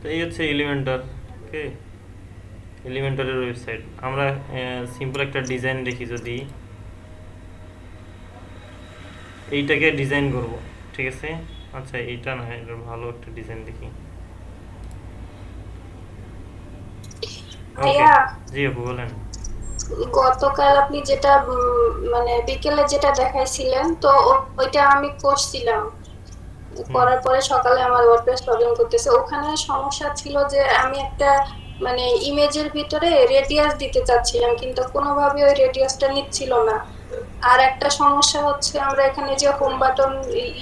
তো এই হচ্ছে এলিমেন্টর, ওকে। এলিমেন্টরের ওয়েবসাইট আমরা সিম্পল একটা ডিজাইন দেখি, যদি এইটাকে ডিজাইন করব, ঠিক আছে? আচ্ছা এইটা না, এটা ভালো একটা ডিজাইন দেখি। ভাইয়া, জি আপু বলেন। গতকাল আপনি যেটা মানে বিকেলে যেটা দেখাইছিলেন, তো ওইটা আমি করছিলাম, করার পরে সকালে আমার ওয়ার্ডপ্রেস প্রবলেম করতেছে। ওখানে সমস্যা ছিল যে আমি একটা মানে ইমেজের ভিতরে রেডিয়াস দিতে চাচ্ছিলাম, কিন্তু কোনোভাবে ওই রেডিয়াসটা নিচ্ছিল না। আর একটা সমস্যা হচ্ছে, আমরা এখানে যে হোম বাটন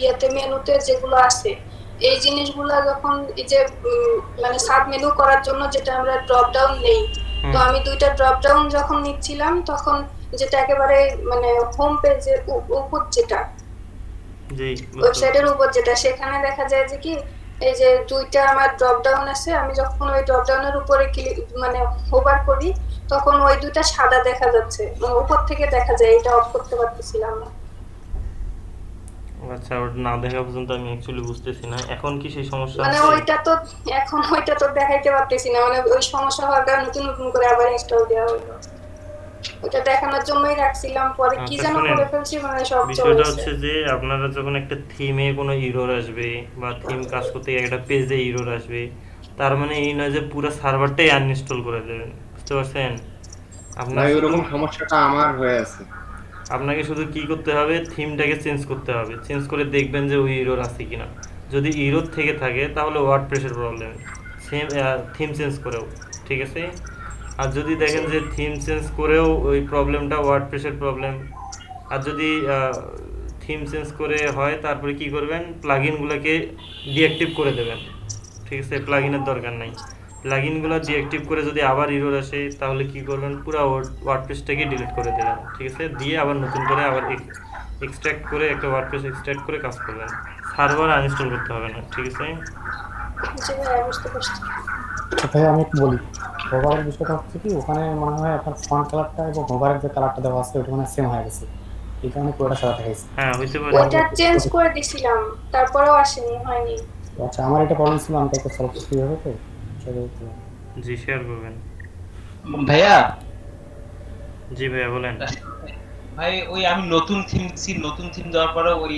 ইয়েতে মেনুতে যেগুলো আছে, এই জিনিসগুলো যখন এই যে মানে সাব মেনু করার জন্য যেটা আমরা ড্রপ ডাউন নেই, তো আমি দুইটা ড্রপ ডাউন যখন নিচ্ছিলাম, তখন যেটা একেবারে মানে হোম পেজের উপর যেটা ওয়েবসাইটের উপর যেটা, সেখানে দেখা যায় যে কি এই যে দুইটা আমার ড্রপ ডাউন আছে, আমি যখন ওই ড্রপ ডাউনের উপরে ক্লিক মানে হোভার করি, তখন ওই দুইটা সাদা দেখা যাচ্ছে, মানে উপর থেকে দেখা যায়। এটা অফ করতে পারতেছিলাম না। আচ্ছা, ওটা না দেখা পর্যন্ত আমি অ্যাকচুয়ালি বুঝতেছি না এখন কি সেই সমস্যা মানে আছে? ওইটা তো এখন ওইটা তো দেখাইতে পারতেছি না, মানে ওই সমস্যা হওয়ার কারণে নতুন করে আবার ইনস্টল দেওয়া হলো। ওটা দেখানোর জন্যই রাখছিলাম, পরে কি আচ্ছা যেন শুনেন, করে ফেলছি, মানে সব চলে বিষয়টা গেছে। হচ্ছে যে আপনারা যখন একটা থিমে কোনো ইরর আসবে বা থিম কাজ করতে গিয়ে একটা পেজে ইরর আসবে, তার মানে এই নয় যে পুরো সার্ভারটাই আনইনস্টল করে দেবেন, বুঝতে পারছেন? আপনার ভাই শুধু ওরকম সমস্যাটা আমার হয়ে আছে। আপনাকে শুধু কি করতে হবে, থিমটাকে চেঞ্জ করতে হবে, চেঞ্জ করে দেখবেন যে ওই ইরর আছে কিনা। যদি ইরর থেকে থাকে তাহলে ওয়ার্ডপ্রেসের প্রবলেম, সেম থিম চেঞ্জ করেও, ঠিক আছে? আর যদি দেখেন যে থিম চেঞ্জ করেও ওই প্রবলেমটা ওয়ার্ডপ্রেসের প্রবলেম, আর যদি থিম চেঞ্জ করে হয়, তারপরে কি করবেন, প্লাগইনগুলোকে ডিঅ্যাক্টিভ করে দেবেন, ঠিক আছে? প্লাগইনের দরকার নাই, প্লাগইনগুলো ডিঅ্যাক্টিভ করে যদি আবার ইরর আসে, তাহলে কি করবেন, পুরো ওয়ার্ডপ্রেসটাকে ডিলিট করে দেবেন, ঠিক আছে? দিয়ে আবার নতুন করে আবার এক্সট্রাক্ট করে একটা ওয়ার্ডপ্রেস এক্সট্রাক্ট করে কাজ করবেন, সার্ভার আনইনস্টল করতে হবে না, ঠিক আছে? জি ভাই, বুঝতে পারছি। ভাই আমি একটু বলি, হোভারের বিষয়টা হচ্ছে কি, ওখানে মনে হয় আপনার ফন্ট কালারটা এবং হোভারের যে কালারটা দেওয়া আছে ওটা মানে সেম হয়ে গেছে, এই কারণে পুরোটা সাদা দেখাইছে। হ্যাঁ হইতে পারে। ওটা চেঞ্জ করে দিছিলাম, তারপরেও আসেনি, হয়নি। আচ্ছা, আমার এটা প্রবলেম ছিল, আমি এটা সলভ করতে হবে তো সেটাই একটু। জি শেয়ার করবেন। ভাইয়া। জি ভাইয়া বলেন। ভাই ওই আমি নতুন থিম দেওয়ার পরে ওই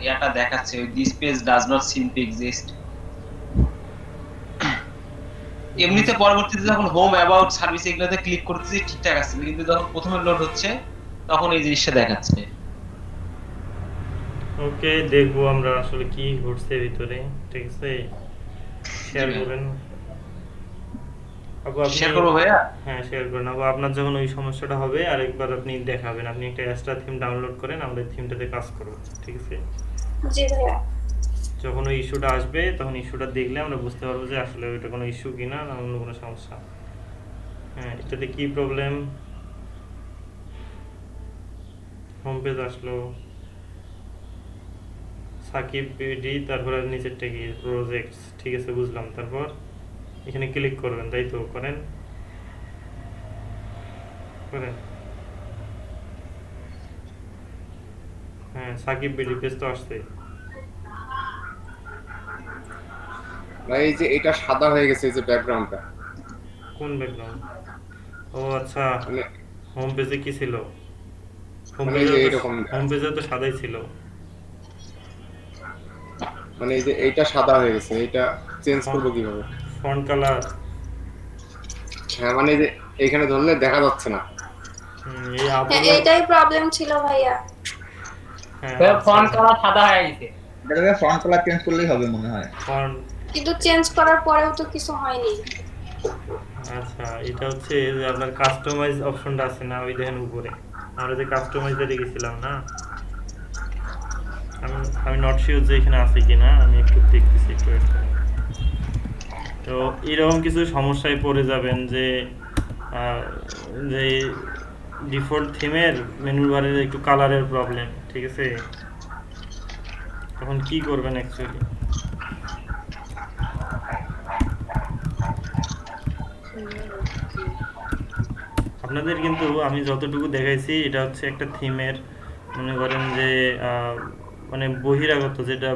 ইয়াটা দেখাচ্ছে, ওই this page does not seem to exist. এমনিতে পরবর্তীতে যখন হোম অ্যাবাউট সার্ভিস এগুলোতে ক্লিক করতেছি ঠিকঠাক আছে, কিন্তু যখন প্রথমে লোড হচ্ছে তখন এই জিনিসটা দেখাচ্ছে। ওকে, দেখবো আমরা আসলে কি ঘটছে ভিতরে, ঠিক আছে? শেয়ার করবেন আপু, আপনি শেয়ার করবো ভাইয়া? হ্যাঁ শেয়ার করুন আপু। আপনার যখন ওই সমস্যাটা হবে আরেকবার আপনি দেখাবেন, আপনি একটা এক্সট্রা থিম ডাউনলোড করেন, আমরা এই থিমটাতে কাজ করব, ঠিক আছে? জি ভাইয়া। যখন ওই ইস্যুটা আসবে তখন ইস্যুটা দেখলে আমরা বুঝতে পারবো যে আসলে ওইটা কোনো ইস্যু কিনা না অন্য কোনো সমস্যা। হ্যাঁ, এটাতে কি প্রবলেম, হোম পেজ আসলো, সাকিব বিডি, তারপরে নিচেরটা কি প্রজেক্টস, ঠিক আছে বুঝলাম। তারপর এখানে ক্লিক করবেন, তাই তো? করেন হ্যাঁ, সাকিব বিডি পেজ তো আসছে। ভাই এই যে এটা সাদা হয়ে গেছে, এই যে ব্যাকগ্রাউন্ডটা। কোন ব্যাকগ্রাউন্ড? ও আচ্ছা, হোম পেজে কি ছিল? হোম পেজে তো সাদাই ছিল। মানে এই যে এইটা সাদা হয়ে গেছে, এটা চেঞ্জ করব কিভাবে? Font colour. হ্যাঁ, মানে এই যে এখানে ধরলে দেখা যাচ্ছে না। এটাই প্রবলেম ছিল ভাইয়া। ফন্ট কালার সাদা হয়ে গেছে। এটাকে ফন্ট কালার চেঞ্জ করলেই হবে মনে হয়। ফন্ট কিন্তু চেঞ্জ করার পরেও তো কিছু হয়নি। আচ্ছা, এটা হচ্ছে যে আপনার কাস্টমাইজ অপশনটা আছে না, ওই দেখেন উপরে আমরা যে কাস্টমাইজে রেখেছিলাম না, আমি নট শিওর যে এখানে আছে কিনা, আমি একটু দেখতেছি, একটু wait করুন। তো এরকম কিছু সমস্যায় পড়ে যাবেন যে যে ডিফল্ট থিমের মেনু বারের একটু কালারের প্রবলেম, ঠিক আছে? তখন কি করবেন অ্যাকচুয়ালি? আপনাদের কিন্তু আমি যতটুকু দেখাইছি এটা হচ্ছে একটা থিমের, মনে করেন যে মানে বহিরাগত যেটা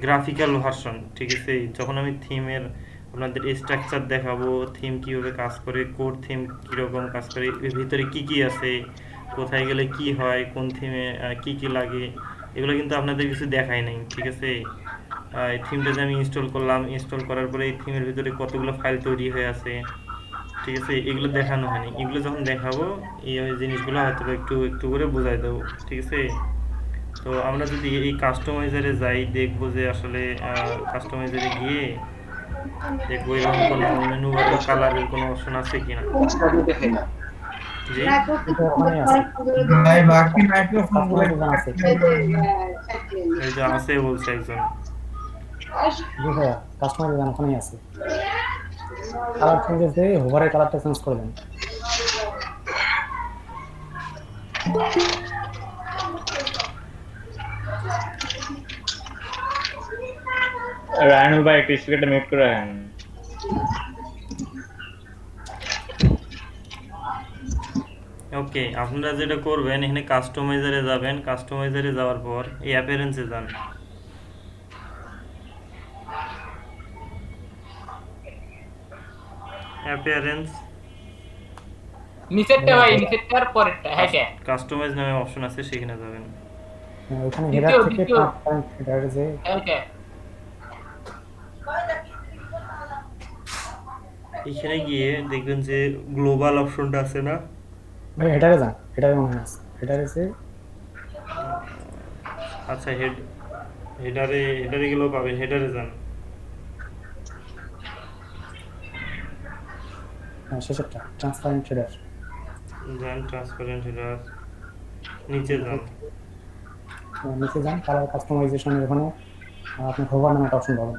গ্রাফিক্যাল ভার্সন, ঠিক আছে? যখন আমি থিমের আপনাদের স্ট্রাকচার দেখাবো, থিম কিভাবে কাজ করে, কোর থিম কীরকম কাজ করে, এর ভিতরে কি কি আছে, কোথায় গেলে কি হয়, কোন থিমে কি কি লাগে, এগুলো কিন্তু আপনাদের কিছু দেখাই নাই, ঠিক আছে? এই থিমটা যে আমি ইনস্টল করলাম, ইনস্টল করার পরে এই থিমের ভিতরে কতগুলো ফাইল তৈরি হয়ে আছে, ঠিক আছে? এগুলো দেখানো হয়নি। এগুলো যখন দেখাবো এই জিনিসগুলো হয়তো একটু একটু করে বোঝাই দেবো, ঠিক আছে? তো আমরা যদি এই কাস্টমাইজারে যাই, দেখবো যে আসলে কাস্টমাইজারে গিয়ে দেখবো এরকম কোনো মেনু বারের কালারের কোনো অপশন আছে কিনা। জি ভাই বাকি মাইক্রোফোন আছে এই যে আছে বলছে একজন। জি ভাইয়া, কাস্টমাইজ ওখানেই আছে। কালার চেঞ্জেস দিয়ে হোভারের কালারটা চেঞ্জ করে দেন। রায়নুল ভাই একটু স্পিকারটা মিউট করে রাখেন। ওকে, আপনারা যেটা করবেন এখানে কাস্টমাইজারে যাবেন, কাস্টমাইজারে যাওয়ার পর এই অ্যাপিয়ারেন্সে যান। অ্যাপিয়ারেন্স নিচেরটা ভাই, নিচেরটার পরেরটা, হ্যাঁ হ্যাঁ, কাস্টমাইজ নামে অপশন আছে, সেখানে যাবেন। ওখানে হেডার থেকে ট্রান্সপারেন্ট হেডার যে এইটা এখানে গিয়ে দেখবেন যে গ্লোবাল অপশনটা আছে না, ভাই হেডারে যান, হেডারে মনে আছে, হেডারে যে আচ্ছা হেডারে গেলেও পাবেন, হেডারে যান। শেষেরটা ট্রান্সপারেন্ট হেডার যান, ট্রান্সপারেন্ট হেডার, নিচে যান, নিচে যান, কালার কাস্টমাইজেশনের ওখানে আপনি হোভার নামে একটা অপশন পাবেন।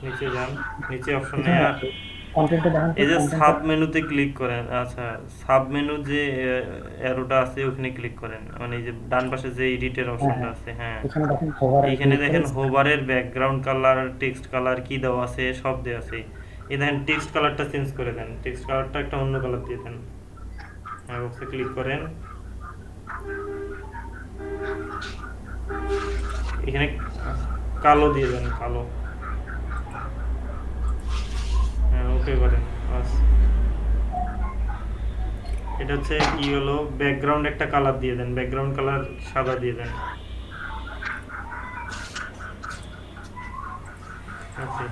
নিচে যান, নিচে অপশনে কন্টেন্টে দেখেন, এই যে সাব মেনুতে ক্লিক করেন। আচ্ছা, সাব মেনু যে অ্যারোটা আছে ওখানে ক্লিক করেন, মানে এই যে ডান পাশে যে এডিটের অপশনটা আছে, হ্যাঁ এখানে দেখেন হোভার, এখানে দেখেন হোভারের ব্যাকগ্রাউন্ড কালার, টেক্সট কালার কি দেওয়া আছে, সব দেওয়া আছে। এই দেখেন টেক্সট কালারটা চেঞ্জ করে দেন, টেক্সট কালারটা একটা অন্য কালার দিয়ে দেন, হ্যাঁ বক্সে ক্লিক করেন, এখানে কালো দিয়ে দেন, কালো, হ্যাঁ ওকে করেন বাস। এটা হচ্ছে কি হলো, ব্যাকগ্রাউন্ড একটা কালার দিয়ে দেন, ব্যাকগ্রাউন্ড কালার সাদা দিয়ে দেন। ওকে,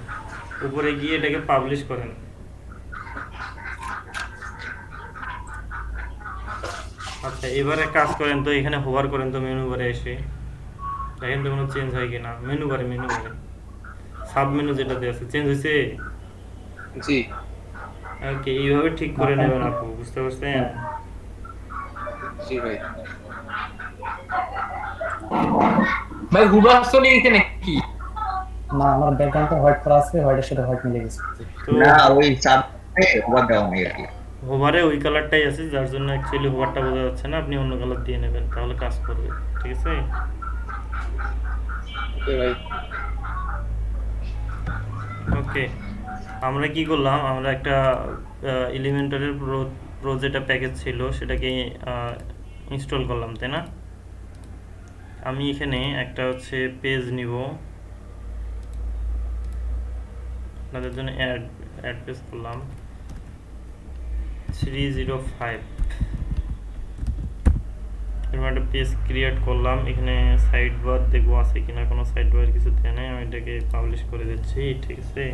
উপরে গিয়ে এটাকে পাবলিশ করেন। আচ্ছা, এবারে কাজ করেন তো, এখানে হোভার করেন তো মেনু বারে এসে দেখেন তো কোনো চেঞ্জ হয় কিনা। মেনু বারে সাব মেনু যেটাতে আছে চেঞ্জ হয়েছে? জি ওকে, এইভাবে ঠিক করে নেবেন আপু, বুঝতে পারছেন? জি ভাই। ভাই হুবার চলে গেছে নাকি? না, আমার ব্যাকগ্রাউন্ডটা হোয়াইট করা আছে, হোয়াইটের সাথে হোয়াইট মিলে গেছে। না, ওই সাবে ওভার দেওয়া নেই আর কি। হোভারে ওই কালারটাই আছে, যার জন্য অ্যাকচুয়ালি হোভারটা বোঝা যাচ্ছে না। আপনি অন্য কালার দিয়ে নেবেন, তাহলে কাজ করবে, ঠিক আছে? ওকে ভাই। ওকে, আমরা কি করলাম, আমরা একটা এলিমেন্টারের প্রো যেটা প্যাকেজ ছিল সেটাকে ইনস্টল করলাম, তাই না? আমি এখানে একটা হচ্ছে পেজ নিব আপনাদের জন্য, অ্যাড পেজ করলাম 305, এরকম একটা পেজ ক্রিয়েট করলাম। এখানে সাইড বার দেখবো আছে কিনা, কোনো সাইড বার কিছু দেয় নাই, আমি এটাকে পাবলিশ করে দিচ্ছি, ঠিক আছে?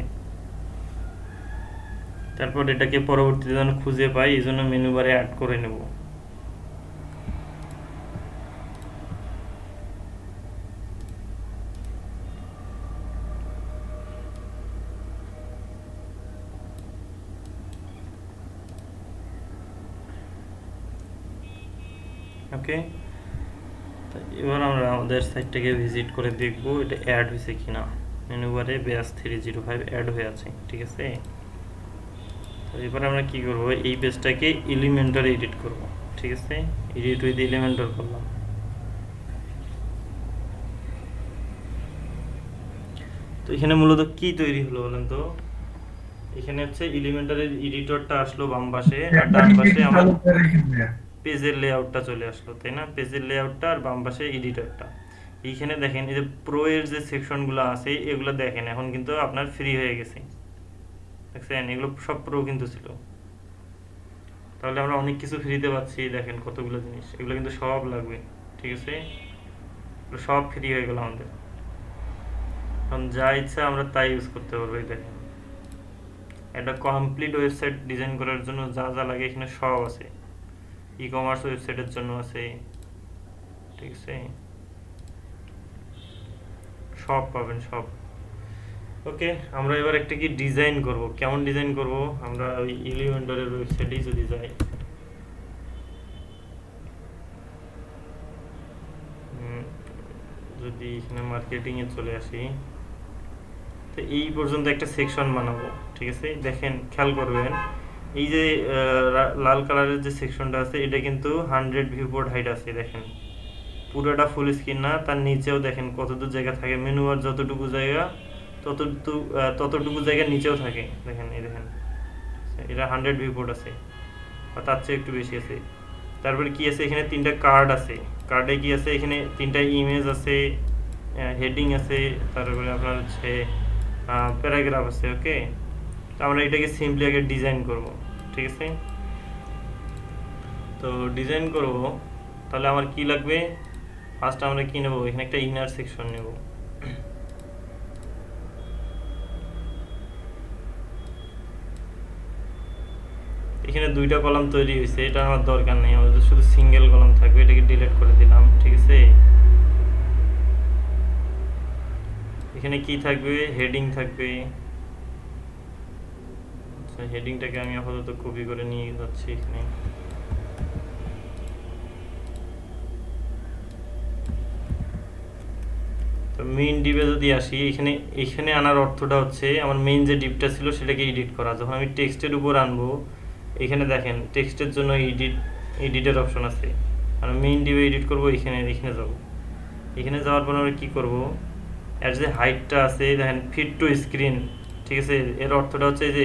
তারপর এটাকে পরবর্তীতে যেন খুঁজে পাই, এই জন্য মেনু বারে অ্যাড করে নেব। ওকে, এবার আমরা আমাদের সাইটটাকে ভিজিট করে দেখব এটা অ্যাড হয়েছে কিনা। মেনু বারে ব্যাস 305 অ্যাড হয়ে আছে, ঠিক আছে। তো এবার আমরা কি করব, এই পেজটাকে এলিমেন্টর এডিট করব, ঠিক আছে। এডিট উইথ এলিমেন্টর করলাম। তো এখানে মূলত কি তৈরি হলো বলেন তো, এখানে হচ্ছে এলিমেন্টারের এডিটরটা আসলো বাম পাশে, আর ডান পাশে আমার পেজের লেআউটটা চলে আসলো, তাই না। পেজের লেআউটটা আর বাম পাশে এডিটরটা। এইখানে দেখেন এই যে প্রো এর যে সেকশনগুলো আছে এগুলো দেখেন এখন কিন্তু আপনার ফ্রি হয়ে গেছে, দেখছেন। এগুলো সব প্রো কিন্তু ছিল, তাহলে আমরা অনেক কিছু ফ্রিতে পাচ্ছি। দেখেন কতগুলো জিনিস, এগুলো কিন্তু সব লাগবে, ঠিক আছে। এগুলো সব ফ্রি হয়ে গেল আমাদের। এখন যা ইচ্ছা আমরা তাই ইউজ করতে পারবো। এই দেখেন একটা কমপ্লিট ওয়েবসাইট ডিজাইন করার জন্য যা যা লাগে এখানে সব আছে। ই কমার্স ওয়েবসাইটের জন্য আছে, ঠিক আছে, সব পাবেন সব। ওকে, আমরা এবার একটা কি ডিজাইন করব। কেমন ডিজাইন করব, আমরা ওই এলিমেন্টরের ওয়েবসাইটেই যদি যাই, যদি এখানে মার্কেটিং এ চলে আসি, তো এই পর্যন্ত একটা সেকশন বানাবো, ঠিক আছে। দেখেন খেয়াল করবেন এই যে লাল কালারের যে সেকশনটা আছে এটা কিন্তু 100 ভিউপোর্ট হাইট আছে। দেখেন পুরোটা ফুল স্ক্রিন না, তার নিচেও দেখেন কতটুকু জায়গা থাকে। মেনু বার যতটুকু জায়গা ততটুকু জায়গা নিচেও থাকে। দেখেন এই দেখেন এটা 100 ভিউপোর্ট আছে, আর তার চেয়ে একটু বেশি আছে। তারপরে কি আছে, এখানে 3টা কার্ড আছে। কার্ডে কি আছে, এখানে 3টা ইমেজ আছে, হেডিং আছে, তারপরে আপনার হচ্ছে প্যারাগ্রাফ আছে। ওকে, তো আমরা এটাকে সিম্পলি আগে ডিজাইন করব, ঠিক আছে। তো ডিজাইন করব, তাহলে আমার কি লাগবে, ফার্স্ট আমরা কি নেব, এখানে একটা ইনার সেকশন নেব। এখানে 2টা কলাম তৈরি হয়েছে, এটা আমার দরকার নেই, আমাদের শুধু সিঙ্গেল কলাম থাকবে। এটাকে ডিলিট করে দিলাম, ঠিক আছে। এখানে কি থাকবে, হেডিং থাকবে। আচ্ছা, হেডিংটাকে আমি আপাতত কপি করে নিয়ে যাচ্ছি এখানে। তো মেইন ডিপে যদি আসি, এখানে আনার অর্থটা হচ্ছে আমার মেইন যে ডিপটা ছিল সেটাকে এডিট করা। যখন আমি টেক্সটের উপর আনবো, এখানে দেখেন টেক্সটের জন্য এডিটের অপশন আছে। আর মেইন ডিপে এডিট করবো, এখানে যাব। এখানে যাওয়ার পর আমরা কী করবো, এর যে হাইটটা আছে দেখেন ফিট টু স্ক্রিন, ঠিক আছে। এর অর্থটা হচ্ছে যে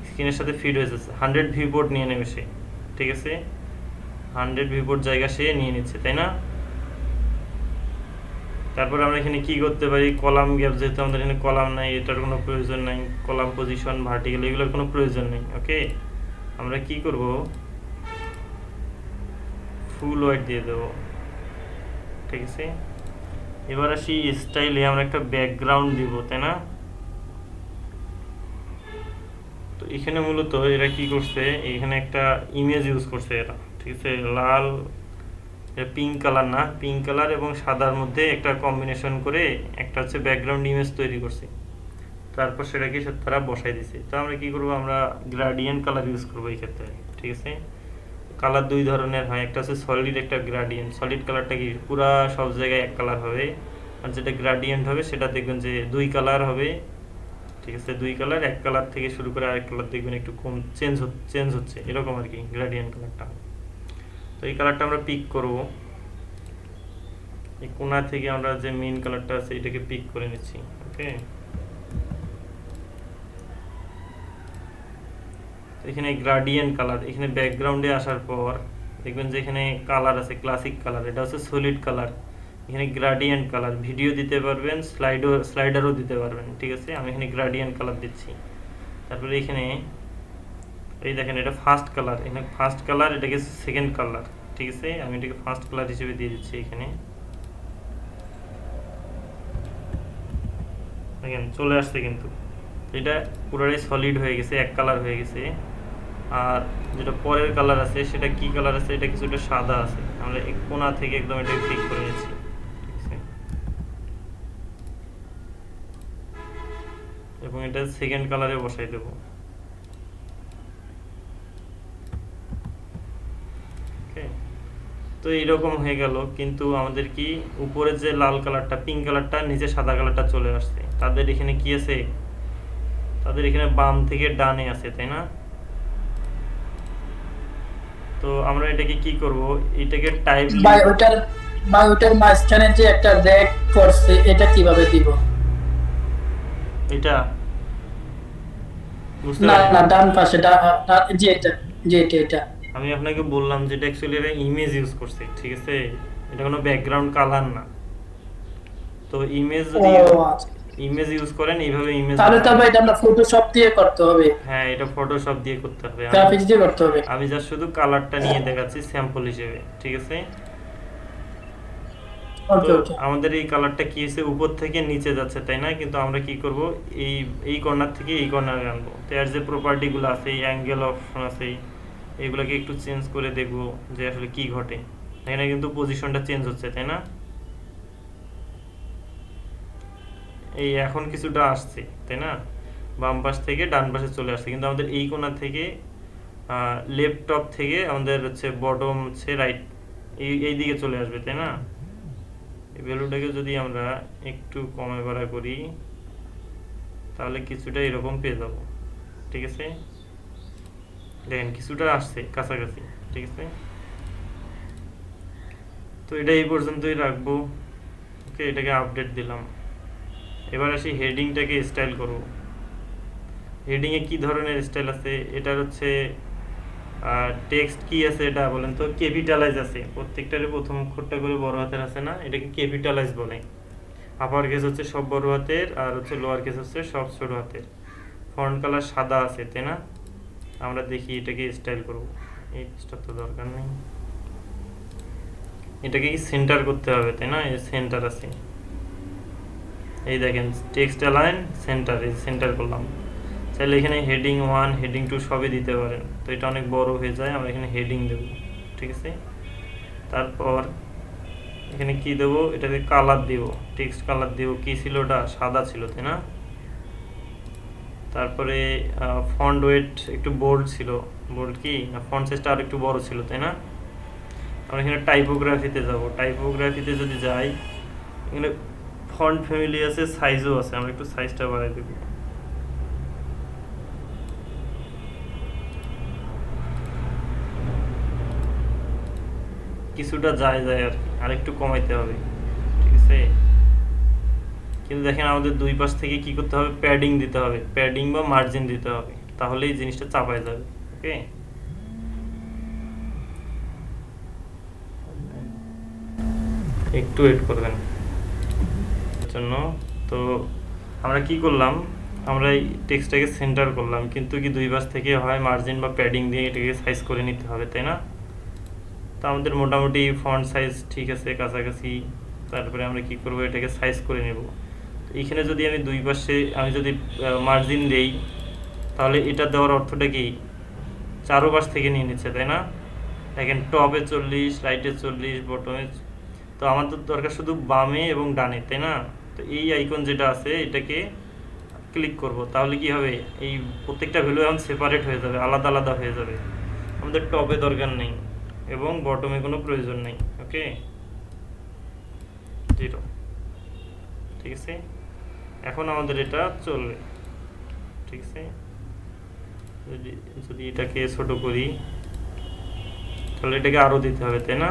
স্ক্রিনের সাথে ফিট হয়েছে। 100 ভিউপোর্ট নিয়ে নেবে সে, ঠিক আছে। 100 ভিউপোর্ট জায়গা সে নিয়ে নিচ্ছে, তাই না। তারপরে আমরা এখানে কি করতে পারি, কলাম গ্যাপ, যেহেতু আমাদের এখানে কলাম নাই, এটার কোনো প্রয়োজন নাই। কলাম পজিশন, ভার্টিক্যাল, এগুলোর কোনো প্রয়োজন নেই। ওকে, আমরা কি করব, ফুল হোয়াইট দিয়ে দেব, ঠিক আছে। এবার আসি স্টাইলে, আমরা একটা ব্যাকগ্রাউন্ড দিব, তাই না। তো এখানে মূলত এরা কি করছে, এখানে একটা ইমেজ ইউজ করছে এরা, ঠিক আছে। লাল, পিঙ্ক কালার না, পিঙ্ক কালার এবং সাদার মধ্যে একটা কম্বিনেশন করে একটা হচ্ছে ব্যাকগ্রাউন্ড ইমেজ তৈরি করছে। তারপর সেটাকে তারা বসাই দিছে। তো আমরা কি করব, আমরা গ্রাডিয়েন্ট কালার ইউজ করবো এই ক্ষেত্রে, ঠিক আছে। কালার 2 ধরনের হয়, একটা হচ্ছে সলিড, একটা গ্রাডিয়েন্ট। সলিড কালারটা কি পুরা সব জায়গায় এক কালার হবে, আর যেটা গ্রাডিয়েন্ট হবে সেটা দেখবেন যে 2 কালার হবে, ঠিক আছে। 2 কালার, 1 কালার থেকে শুরু করে আরেক কালার দেখবেন একটু কম চেঞ্জ হচ্ছে, এরকম আর কি গ্রাডিয়েন্ট কালারটা। তো এই কালারটা আমরা পিক করব, এই কোণা থেকে আমরা যে মেইন কালারটা আছে এটাকে পিক করে নিচ্ছি। ওকে, এখানে গ্রাডিয়েন্ট কালার, এখানে ব্যাকগ্রাউন্ডে আসার পর দেখবেন যে এখানে কালার আছে, ক্লাসিক কালার, এটা হচ্ছে সলিড কালার। এখানে গ্রাডিয়েন্ট কালার, ভিডিও দিতে পারবেন, স্লাইডারও দিতে পারবেন, ঠিক আছে। আমি এখানে গ্রাডিয়েন্ট কালার দিচ্ছি। তারপরে এখানে এই দেখেন এটা ফার্স্ট কালার, এখানে ফার্স্ট কালার, এটাকে সেকেন্ড কালার, ঠিক আছে। আমি এটাকে ফার্স্ট কালার হিসেবে দিয়ে দিচ্ছি এখানে। দেখেন চলে আসছে, কিন্তু এটা পুরোটাই সলিড হয়ে গেছে, 1 কালার হয়ে গেছে। আর যেটা পরের কালার আছে সেটা কি কালার আছে, এটা কিছুটা সাদা আছে। আমরা এক কোণা থেকে একদম এটাকে পিক করে নিচ্ছি, ঠিক আছে। এবং এটা সেকেন্ড কালারে বসাই দেব। ওকে, তো তো এইরকম হয়ে গেল, কিন্তু আমাদের কি উপরে যে লাল কালারটা, পিঙ্ক কালারটা, নিচে সাদা কালারটা চলে আসছে। তাদের এখানে কি আছে? তাদের এখানে বাম থেকে ডানে আছে, তাই না? তো আমরা এটাকে কি করব? এটাকে টাইপ ওটার মাঝখানে যে একটা রেড করছে, এটা কিভাবে দিব? এটা বুঝতে না পারছেন? না, ডান পাশে এটা আমি আপনাকে বললাম যে এটা অ্যাকচুয়ালি এটা ইমেজ ইউজ করছে, ঠিক আছে? এটা কোনো ব্যাকগ্রাউন্ড কালার না। তো ইমেজ যদি ইমেজ ইউজ করেন এইভাবে ইমেজ, তাহলে তো ভাই এটা আমরা ফটোশপ দিয়ে করতে হবে। হ্যাঁ, এটা ফটোশপ দিয়ে করতে হবে, গ্রাফিক্স দিয়ে করতে হবে। আমি জাস্ট শুধু কালারটা নিয়ে দেখাচ্ছি স্যাম্পল হিসেবে, ঠিক আছে? ওকে তো ওকে। আমাদের এই কালারটা কি হয়েছে, উপর থেকে নিচে যাচ্ছে, তাই না? কিন্তু আমরা কি করব, এই কর্নার থেকে এই কর্নারে আনবো। তো এর যে প্রপার্টিগুলো আছে, এই অ্যাঙ্গেল অপশন আছে, এইগুলোকে একটু চেঞ্জ করে দেখব যে আসলে কি ঘটে। এখানে কিন্তু পজিশনটা চেঞ্জ হচ্ছে, তাই না? এই এখন কিছুটা আসছে, তাই না? বাম পাশ থেকে ডান পাশে চলে আসছে, কিন্তু আমাদের এই কোণা থেকে লেফট টপ থেকে আমাদের হচ্ছে বটম হচ্ছে রাইট এই দিকে চলে আসবে, তাই না? এই ভ্যালুটাকে যদি আমরা একটু কমে বাড়া করি তাহলে কিছুটা এরকম পেয়ে যাব, ঠিক আছে? দেখেন কিছুটা আসছে কাছাকাছি, ঠিক আছে? তো এটা এই পর্যন্তই রাখবো। ওকে, এটাকে আপডেট দিলাম। এবার আসি হেডিংটাকে স্টাইল করব। হেডিংয়ে কি ধরনের স্টাইল আছে? এটার হচ্ছে টেক্সট কি আছে এটা বলেন তো? ক্যাপিটালাইজ আছে, প্রত্যেকটারে প্রথম অক্ষরটা করে বড় হাতের আছে না, এটাকে ক্যাপিটালাইজ বলে। আপার কেস হচ্ছে সব বড় হাতের, আর হচ্ছে লোয়ার কেস হচ্ছে সব ছোট হাতের। ফন্ট কালার সাদা আছে, তাই না? আমরা দেখি এটাকে স্টাইল করব। এইটা তো দরকার নেই, এটাকে কি সেন্টার করতে হবে, তাই না? এই সেন্টার আছে, এই দেখেন টেক্সট অ্যালাইন সেন্টার, এই সেন্টার করলাম। চাইলে এখানে হেডিং 1 হেডিং 2 সবই দিতে পারেন। তো এটা অনেক বড় হয়ে যায়, আমরা এখানে হেডিং দেব, ঠিক আছে? তারপর এখানে কি দেব, এটাকে কালার দিব, টেক্সট কালার দিব। কি ছিল ওটা? সাদা ছিল, তাই না? তারপরে ফন্ট ওয়েট একটু বোল্ড ছিল, বোল্ড কি না, ফন্ট সাইজটা আর একটু বড় ছিল, তাই না? আমরা এখানে টাইপোগ্রাফিতে যাব। টাইপোগ্রাফিতে যদি যাই, এখানে ফন্ট ফ্যামিলি আছে, সাইজও আছে, আমরা একটু সাইজটা বাড়াই দেব। কিছুটা যায় আর কি, আর একটু কমাইতে হবে, ঠিক আছে? কিন্তু দেখেন আমাদের দুই পাশ থেকে কি করতে হবে, প্যাডিং দিতে হবে, প্যাডিং বা মার্জিন দিতে হবে, তাহলেই জিনিসটা চাপায় যাবে। ওকে, একটু ওয়েট করবেন জন্য। তো আমরা কি করলাম, আমরা এই টেক্সটটাকে সেন্টার করলাম, কিন্তু কি দুই পাশ থেকে হয় মার্জিন বা প্যাডিং দিয়ে এটাকে সাইজ করে নিতে হবে, তাই না? তো আমাদের মোটামুটি ফন্ট সাইজ ঠিক আছে কাছাকাছি। তারপরে আমরা কি করব, এটাকে সাইজ করে নেব। তো এখানে যদি আমি দুই পাশে আমি যদি মার্জিন দেই, তাহলে এটা দেওয়ার অর্থটা কি, চারো পাশ থেকে নিয়ে নিচ্ছে, তাই না? দেখেন টপে 40, রাইটে 40, বটমে। তো আমাদের দরকার শুধু বামে এবং ডানে, তাই না? তো এই আইকন যেটা আছে এটাকে ক্লিক করব, তাহলে কি হবে, এই প্রত্যেকটা ভ্যালু এখন সেপারেট হয়ে যাবে, আলাদা আলাদা হয়ে যাবে। আমাদের টপে দরকার নেই এবং বটমে কোনো প্রয়োজন নেই। ওকে, 0, ঠিক আছে? এখন আমাদের এটা চলবে, ঠিক আছে? যদি এটাকে ছোট করি তাহলে এটাকে আরো দিতে হবে, তাই না?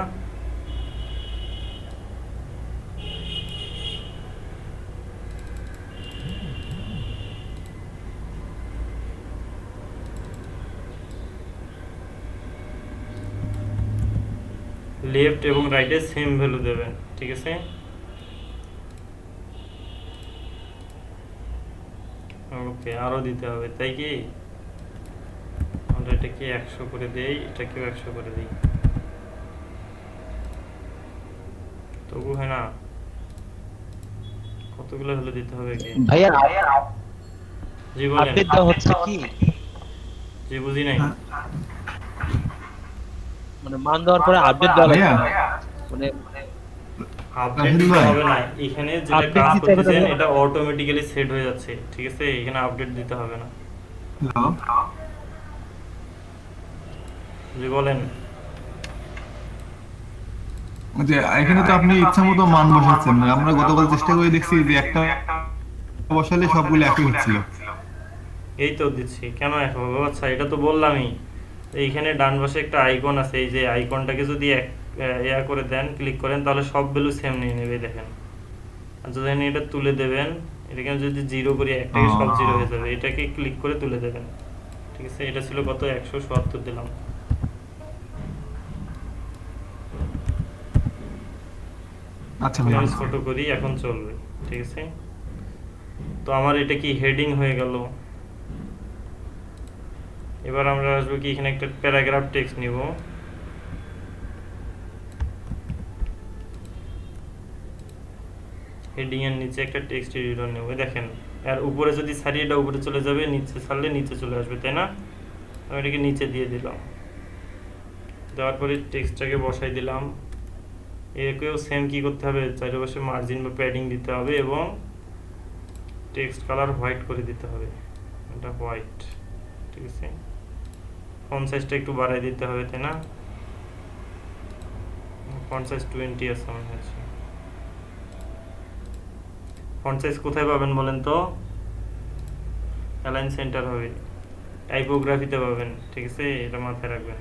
লেফট এবং রাইটে সেম ভ্যালু দেবেন, ঠিক আছে? ওকে, আরো দিতে হবে, তাই কি? আমরা এটাকে 100 করে দেই, এটাকেও 100 করে দিই, তবু হয় না। কতগুলো ভ্যালু দিতে হবে কি ভাইয়া? জি বলেন। আপডেট দেওয়া হচ্ছে কি? জি বুঝি নাই। মানে মান দেওয়ার পরে আপডেট দেওয়া লাগে, মানে আপডেট দিতে হবে না, এখানে যেটা কাজ করতেছেন এটা অটোমেটিক্যালি সেট হয়ে যাচ্ছে, ঠিক আছে? এখানে আপডেট দিতে হবে না। জি বলেন। যে এখানে তো আপনি ইচ্ছা মতো মান বসাচ্ছেন না, আমরা গতকাল চেষ্টা করে দেখছি যে একটা বসালে সবগুলো একই হচ্ছিল। এই তো দিচ্ছি, কেন এক হবে? আচ্ছা এটা তো বললামই, এইখানে ডান পাশে একটা আইকন আছে, এই যে আইকনটাকে যদি ইয়া করে দেন, ক্লিক করেন, তাহলে সব ভ্যালু সেম নিয়ে নেবে, দেখেন। আর যদি এটা তুলে দেবেন, এটাকে যদি 0 করি, একটাকে সব 0 হয়ে যাবে, এটাকে ক্লিক করে তুলে দেবেন, ঠিক আছে? এটা ছিল কত? 177 দিলাম। আচ্ছা ভাই, আমি ছোট করি, এখন চলবে, ঠিক আছে? তো আমার এটা কি হেডিং হয়ে গেল। এবার আমরা আসবো কি, এখানে একটা প্যারাগ্রাফ টেক্সট নিব, হেডিং এর নিচে একটা টেক্সট এডিটর নেব, দেখেন। আর উপরে যদি ছাড়ি, এটা উপরে চলে যাবে, নিচে ছাড়লে নিচে চলে আসবে, তাই না? আমি এটাকে নিচে দিয়ে দিলাম, দেওয়ার পরে টেক্সটটাকে বসাই দিলাম। একেও সেম কি করতে হবে, চারিপাশে মার্জিন বা প্যাডিং দিতে হবে এবং টেক্সট কালার হোয়াইট করে দিতে হবে, এটা হোয়াইট, ঠিক আছে? ফন্ট সাইজটা একটু বাড়াই দিতে হবে, তাই না? ফন্ট সাইজ 20 আছে মনে হচ্ছে। ফন্ট সাইজ কোথায় পাবেন বলেন তো? অ্যালাইন সেন্টার হবে, টাইপোগ্রাফিতে পাবেন, ঠিক আছে? এটা মাথায় রাখবেন।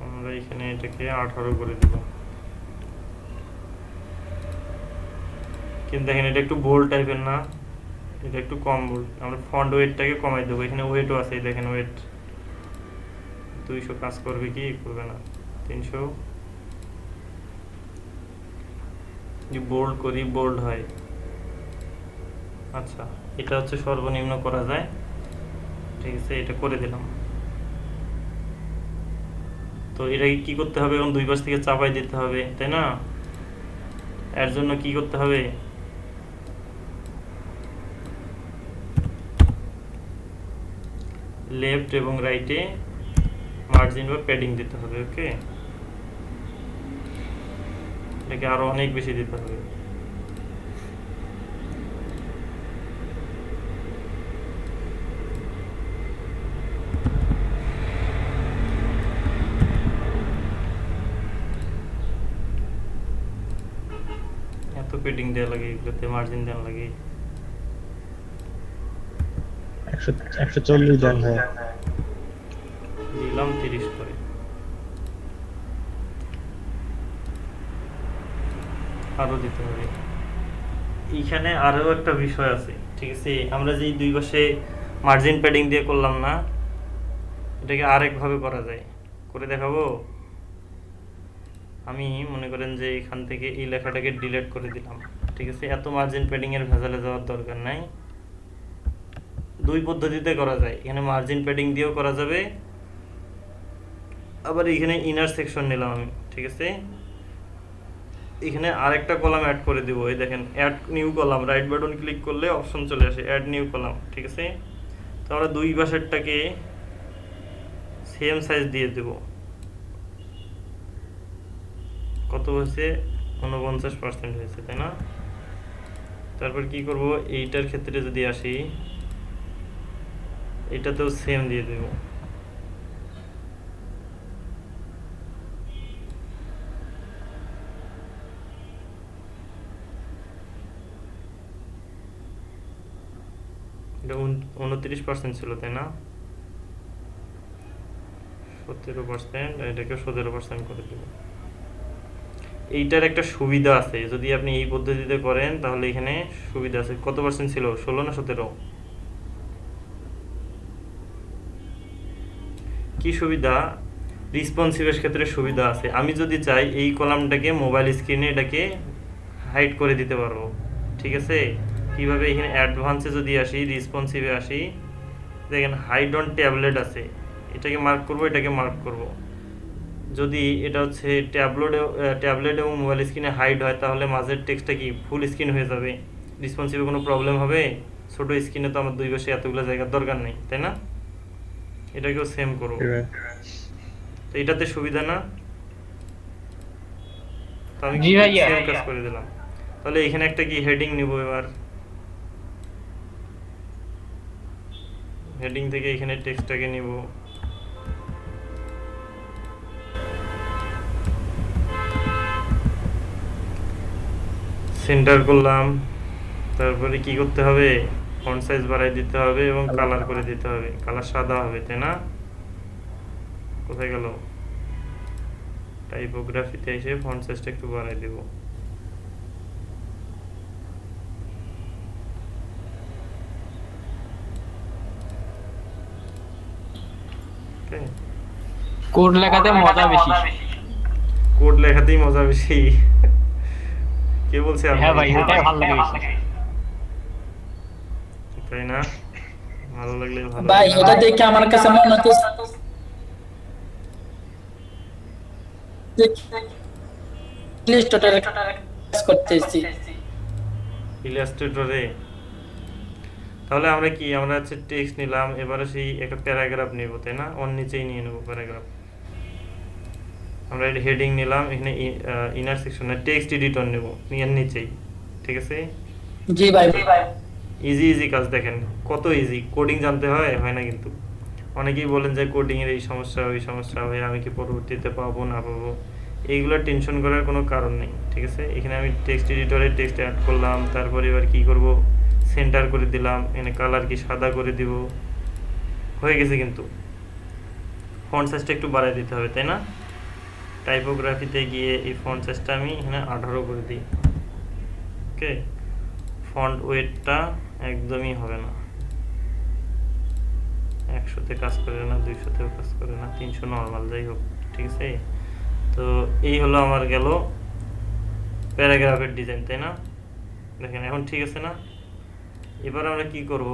আমরা এখানে এটাকে 18 করে দেব, কিন্তু দেখেন এটা একটু বোল্ড টাইপের না, এটা একটু কম বোল্ড। আমরা ফন্ট ওয়েটটাকে কমাই দেবো, এখানে ওয়েটও আছে, দেখেন ওয়েট 200 কাজ করবে কি করবে না, 300। বোল্ড করি, বোল্ড হয়। আচ্ছা, এটা হচ্ছে সর্বনিম্ন করা যায়, ঠিক আছে? এটা করে দিলাম। তো এটাকে কি করতে হবে, এখন দুই পাশ থেকে চাপাই দিতে হবে, তাই না? এর জন্য কি করতে হবে, লেফট এবং রাইটে মার্জিন বা প্যাডিং দিতে হবে, ওকে? এটাকে আরো অনেক বেশি দিতে হবে। এত প্যাডিং দেওয়া লাগে, এগুলোতে মার্জিন দেওয়া লাগে। 140 দেন ভাই, দিলাম 30 করে। আরো দিতে হবে। এইখানে আরো একটা বিষয় আছে, ঠিক আছে? আমরা যে দুই পাশে মার্জিন প্যাডিং দিয়ে করলাম না, এটাকে আরেকভাবে করা যায়, করে দেখাবো। আমি মনে করেন যে এখান থেকে এই লেখাটাকে ডিলিট করে দিলাম, ঠিক আছে? এত মার্জিন প্যাডিং এর ভেজালে যাওয়ার দরকার নাই। দুই পদ্ধতিতে করা যায়, এখানে মার্জিন প্যাডিং দিয়েও করা যাবে, আবার এখানে ইনার সেকশন নিলাম আমি, ঠিক আছে? এখানে আরেকটা কলাম অ্যাড করে দিব, এই দেখেন add new column, right button click করলে অপশন চলে আসে অ্যাড নিউ কলাম, ঠিক আছে? তো আমরা দুই পাশেরটাকে সেম সাইজ দিয়ে দেব। কত হয়েছে? 49% হয়েছে, তাই না? তারপর কি করব, এইটার ক্ষেত্রে যদি আসি, এটাতেও সেম দিয়ে দেব। এটা 29% ছিল, তাই না? 17%, এটাকে 17% করে দেব। এইটার একটা সুবিধা আছে, যদি আপনি এই পদ্ধতিতে করেন তাহলে এখানে সুবিধা আছে। কত পার্সেন্ট ছিল? 16 না 17? কি সুবিধা? রেসপন্সিভের ক্ষেত্রে সুবিধা আছে। আমি যদি চাই এই কলামটাকে মোবাইল স্ক্রিনে এটাকে হাইড করে দিতে পারবো, ঠিক আছে? কিভাবে? এখানে অ্যাডভান্সে যদি আসি, রেসপন্সিভে আসি, দেখেন হাইড অন ট্যাবলেট আছে, এটাকে মার্ক করব, এটাকে মার্ক করব। যদি এটা হচ্ছে ট্যাবলেট এবং মোবাইল স্ক্রিনে হাইড হয়, তাহলে মাঝের টেক্সটটা কি ফুল স্ক্রিন হয়ে যাবে, রেসপন্সিভে কোনো প্রবলেম হবে? ছোট স্ক্রিনে তো আমার দুই পাশে এতগুলো জায়গার দরকার নেই, তাই না? এটাকেও সেম করব। তো এটাতে সুবিধা না? তো আমি সেম কাজ করে দিলাম। তাহলে এখানে একটা কি হেডিং নিব, এবার হেডিং থেকে এখানে টেক্সটটাকে নিব, সেন্টার করলাম, তারপরে কি করতে হবে, ফন্ট সাইজ বাড়াই দিতে হবে এবং কালার করে দিতে হবে, কালার সাদা হবে, তাই না? কোথায় গেল? টাইপোগ্রাফিতে এসে ফন্ট সাইজটা একটু বাড়াই দেব। কোড লেখাতে মজা বেশি। কোড লেখাতেই মজা বেশি? কে বলছে? হ্যাঁ ভাই, ওটাই ভালো লাগে বেশি। তাই না? ভালো লাগলে ভালো। ভাই এটা দেখে আমার কাছে মনে হচ্ছে ইলাস্ট্রেটরে কাজ করতেছি। ইলাস্ট্রেটরে? তাহলে আমরা কি, আমরা হচ্ছে টেক্সট নিলাম, এবারে সেই একটা প্যারাগ্রাফ নেব, তাই না? ওর নিচেই নিয়ে নেব প্যারাগ্রাফ। আমরা এটা হেডিং নিলাম, এখানে ইনার সেকশনে টেক্সট এডিটর নেব এর নিচেই, ঠিক আছে? জি ভাই। ইজি কাজ, দেখেন কত ইজি। কোডিং জানতে হয় না কিন্তু। অনেকেই বলেন যে কোডিং এর এই সমস্যা ওই সমস্যা হয়, আমি কি পরবর্তীতে পাবো না পাবো, এইগুলো টেনশন করার কোনো কারণ নেই, ঠিক আছে? এখানে আমি টেক্সট এডিটরে টেক্সট অ্যাড করলাম, তারপরে এবার কি করব, সেন্টার করে দিলাম, এখানে কালার কি সাদা করে দিব, হয়ে গেছে। কিন্তু ফন্ট সাইজটা একটু বাড়াই দিতে হবে, তাই না? টাইপোগ্রাফিতে গিয়ে এই ফন্ট সাইজটা আমি এখানে 18 করে দিই। ওকে, ফন্ট ওয়েটটা একদমই হবে না, 100-তে কাজ করে না, 200-তেও কাজ করে না, 300 নর্মাল, যাই হোক, ঠিক আছে? তো এই হলো আমার গেল প্যারাগ্রাফের ডিজাইন, তাই না? দেখেন এখন ঠিক আছে না? এবার আমরা কি করব,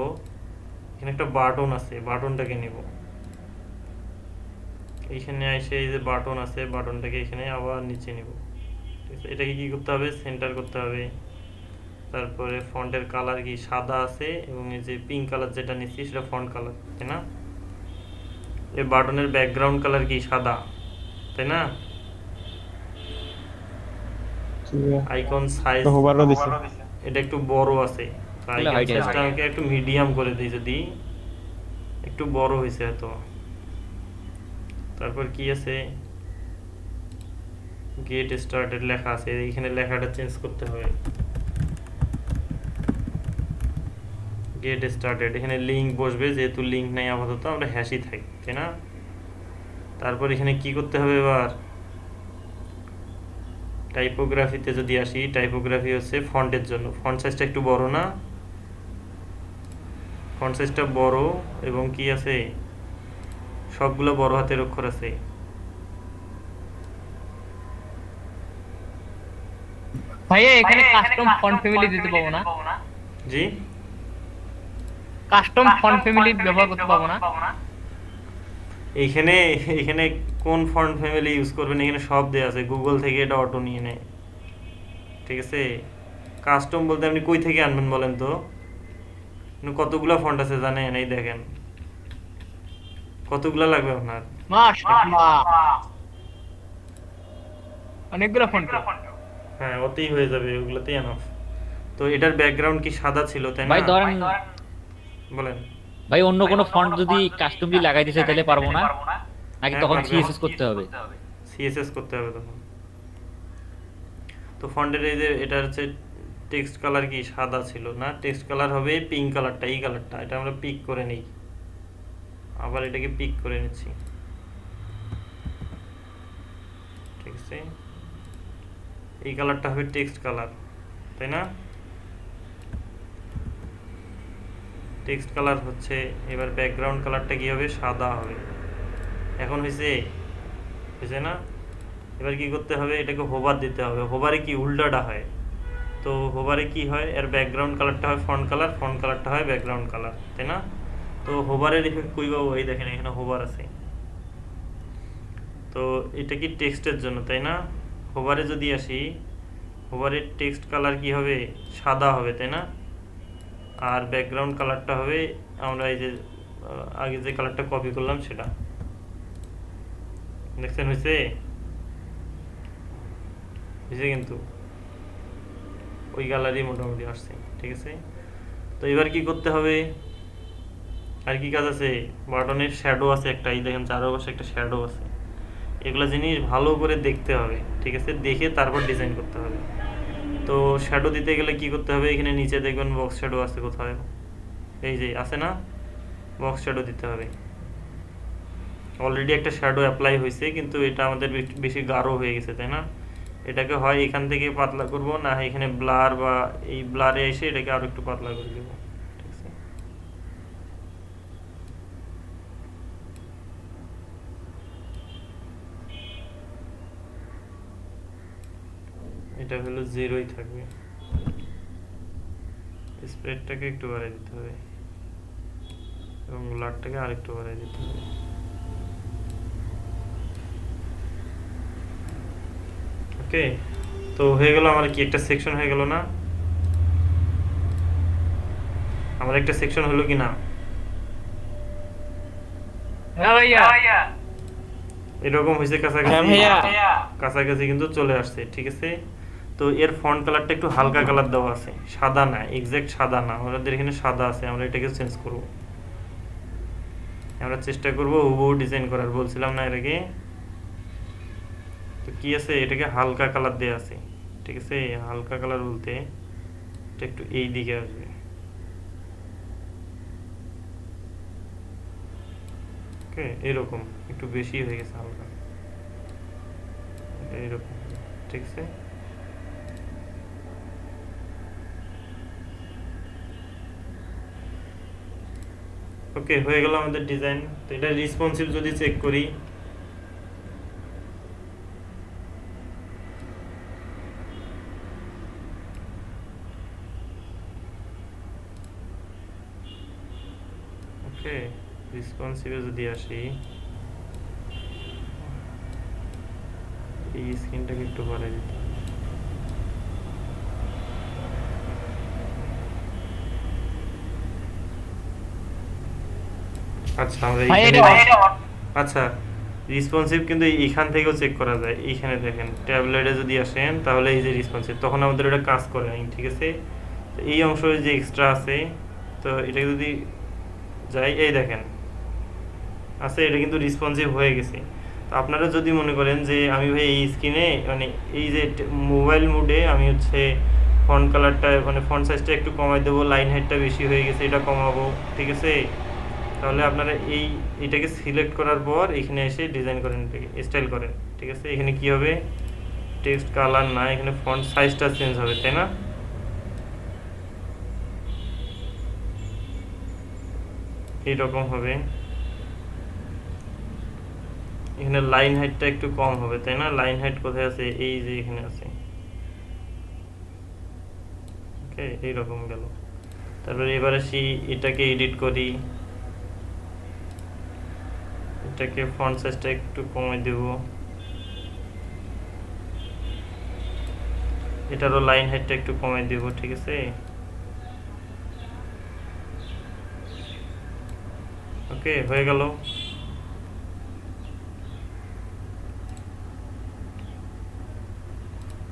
এখানে একটা বাটন আছে, বাটনটাকে নেব, এইখানে এসে এই যে বাটন আছে, বাটনটাকে এখানে আবার নিচে নেব, ঠিক আছে? এটাকে কি করতে হবে, সেন্টার করতে হবে। তারপরে ফন্টের কালার কি সাদা আছে, এবং এই যে পিঙ্ক কালার যেটা নিচ্ছি সেটা ফন্ট কালার, তাই না? এই বাটনের ব্যাকগ্রাউন্ড কালার কি সাদা, তাই না? আইকন সাইজ এটা একটু বড় আছে, আইকন সাইজটা আমাকে একটু মিডিয়াম করে দিই, যদি একটু বড় হয়েছে এত। তারপর কি আছে, গেট স্টার্টেড লেখা আছে, এখানে লেখাটা চেঞ্জ করতে হবে, গেট স্টার্টেড, এখানে লিংক বসবে, যেহেতু লিংক নাই আপাতত, আমরা হ্যাশই থাকি, তাই না? তারপর এখানে কি করতে হবে, এবার টাইপোগ্রাফিতে যদি আসি, টাইপোগ্রাফি হচ্ছে ফন্টের জন্য, ফন্ট সাইজটা একটু বড় না, ফন্ট সাইজটা বড়, এবং কি আছে, সবগুলো বড় হাতের অক্ষর আছে। ভাইয়া এখানে কাস্টম ফন্ট ফ্যামিলি দিতে পাবো না? জি, কাস্টম ফন্ট ফ্যামিলি ব্যবহার করতে পাবো না? এখানে কোন ফন্ট ফ্যামিলি ইউজ করবেন, এখানে সব দেয়া আছে, গুগল থেকে এটা অটো নিয়ে নেয়, ঠিক আছে? কাস্টম বলতে আপনি কই থেকে আনবেন বলেন তো? কতগুলা ফন্ট আছে জানেন? এই দেখেন কতগুলা লাগবে আপনার। মাশাআল্লাহ, অনেকগুলো ফন্ট। হ্যাঁ, ওতেই হয়ে যাবে, ওগুলোতেই এনাফ। তো এটার ব্যাকগ্রাউন্ড কি সাদা ছিল, তাই না? ভাই ধরেন, বলেন ভাই অন্য কোনো ফন্ট যদি কাস্টমলি লাগাই দিতে তাহলে পারবো না নাকি? তখন সিএসএস করতে হবে? সিএসএস করতে হবে তখন। তো ফন্টের এই যে এটা হচ্ছে টেক্সট কালার কি সাদা ছিল না, টেক্সট কালার হবে পিঙ্ক কালারটা, এই কালারটা, এটা আমরা পিক করে নিই, আবার এটাকে পিক করে নিচ্ছি, ঠিক আছে? এই কালারটা হবে টেক্সট কালার, তাই না? টেক্সট কালার হচ্ছে, এবার ব্যাকগ্রাউন্ড কালারটা কি হবে, সাদা হবে। এখন হয়েছে না? এবার কি করতে হবে, এটাকে হোভার দিতে হবে। হোভারে কি উল্টাটা হয়, তো হোভারে কি হয়, এর ব্যাকগ্রাউন্ড কালারটা হয় ফন্ট কালার, ফন্ট কালারটা হয় ব্যাকগ্রাউন্ড কালার, তাই না? তো হোভারের ইফেক্ট কই পাবো, এই দেখেন এখানে হোভার আছে। তো এটা কি টেক্সটের জন্য, তাই না? হোভারে যদি আসি, হোভারের টেক্সট কালার কি হবে, সাদা হবে, তাই না? আর ব্যাকগ্রাউন্ড কালারটা হবে, আমরা এই যে আগে যে কালারটা কপি করলাম সেটা, দেখছেন? হয়েছে কিন্তু ওই গ্যালারি মোটামুটি আসছে, ঠিক আছে? তো এবার কি করতে হবে, আর কি কাজ আছে, বাটনের শ্যাডো আছে একটা, এই দেখেন চারপাশে একটা শ্যাডো আছে, এগুলো জিনিস ভালো করে দেখতে হবে, ঠিক আছে? দেখে তারপর ডিজাইন করতে হবে। তো শ্যাডো দিতে গেলে কি করতে হবে, এখানে নিচে দেখবেন বক্স শ্যাডো আছে কোথায়, এই যে আছে না, বক্স শ্যাডো দিতে হবে। অলরেডি একটা শ্যাডো অ্যাপ্লাই হয়েছে, কিন্তু এটা আমাদের বেশি গাঢ় হয়ে গেছে, তাই না? এটাকে হয় এখান থেকে পাতলা করব, না এখানে ব্লার বা এই ব্লারে এসে এটাকে আরো একটু পাতলা করে দেব। ঠিক আছে, এটা হলো 0ই থাকবে। স্প্রেডটাকে একটু বাড়িয়ে দিতে হবে এবং ব্লারটাকে আরেকটু বাড়িয়ে দিতে হবে। ওকে, তো হয়ে গেল আমার কি একটা সেকশন হয়ে গেল না? আমার একটা সেকশন হলো কি না? হ্যাঁ ভাইয়া, এরকম হয়েছে কাছাকাছি, কাছাকাছি কিন্তু চলে আসছে। ঠিক আছে, তো এর ফন্ট কালারটা একটু হালকা কালার দেওয়া আছে, সাদা না, এক্সাক্ট সাদা না, আমাদের এখানে সাদা আছে, আমরা এটাকে চেঞ্জ করব। আমরা চেষ্টা করব হুবহু ডিজাইন করার, বলছিলাম না এর আগে। তো কি আছে, এটাকে হালকা কালার দেওয়া আছে। ঠিক আছে, হালকা কালার বলতে এটা একটু এই দিকে আসবে। ওকে, এরকম একটু বেশি হয়ে গেছে হালকা, এরকম। ঠিক আছে, ওকে, হয়ে গেল আমাদের ডিজাইন। তো এটা রেসপন্সিভ যদি চেক করি, ওকে, রেসপন্সিভে যদি আসি, এই স্ক্রিনটাকে একটু বাড়িয়ে দিতে হবে। আচ্ছা, আমরা আচ্ছা রেসপন্সিভ কিন্তু এইখান থেকেও চেক করা যায়। এইখানে দেখেন ট্যাবলেটে যদি আসেন তাহলে এই যে রেসপন্সিভ, তখন আমাদের ওটা কাজ করে নাই। ঠিক আছে, তো এই অংশ যে এক্সট্রা আছে, তো এটা যদি যাই, এই দেখেন আছে, এটা কিন্তু রেসপন্সিভ হয়ে গেছে। তো আপনারা যদি মনে করেন যে আমি ভাই এই স্ক্রিনে মানে এই যে মোবাইল মোডে আমি হচ্ছে ফন্ট কালারটা মানে ফন্ট সাইজটা একটু কমাই দেবো, লাইন হাইটটা বেশি হয়ে গেছে এটা কমাবো। ঠিক আছে, তাহলে আপনারা এইটাকে সিলেক্ট করার পর এখানে এসে ডিজাইন করেন, এটাকে স্টাইল করেন। ঠিক আছে, এখানে কি হবে, টেক্সট কালার না, এখানে ফন্ট সাইজটা চেঞ্জ হবে, তাই না? এইরকম হবে, এখানে লাইন হাইটটা একটু কম হবে, তাই না? লাইন হাইট কোথায় আছে, এই যে এখানে আছে। ওকে, এইরকম গেল। তারপরে এবার আসি, এটাকে এডিট করি, এটাকে ফন্ট সাইজটা একটু কমাই দেব, এটারও লাইন হাইটটা একটু কমাই দেব। ঠিক আছে, ওকে, হয়ে গেল।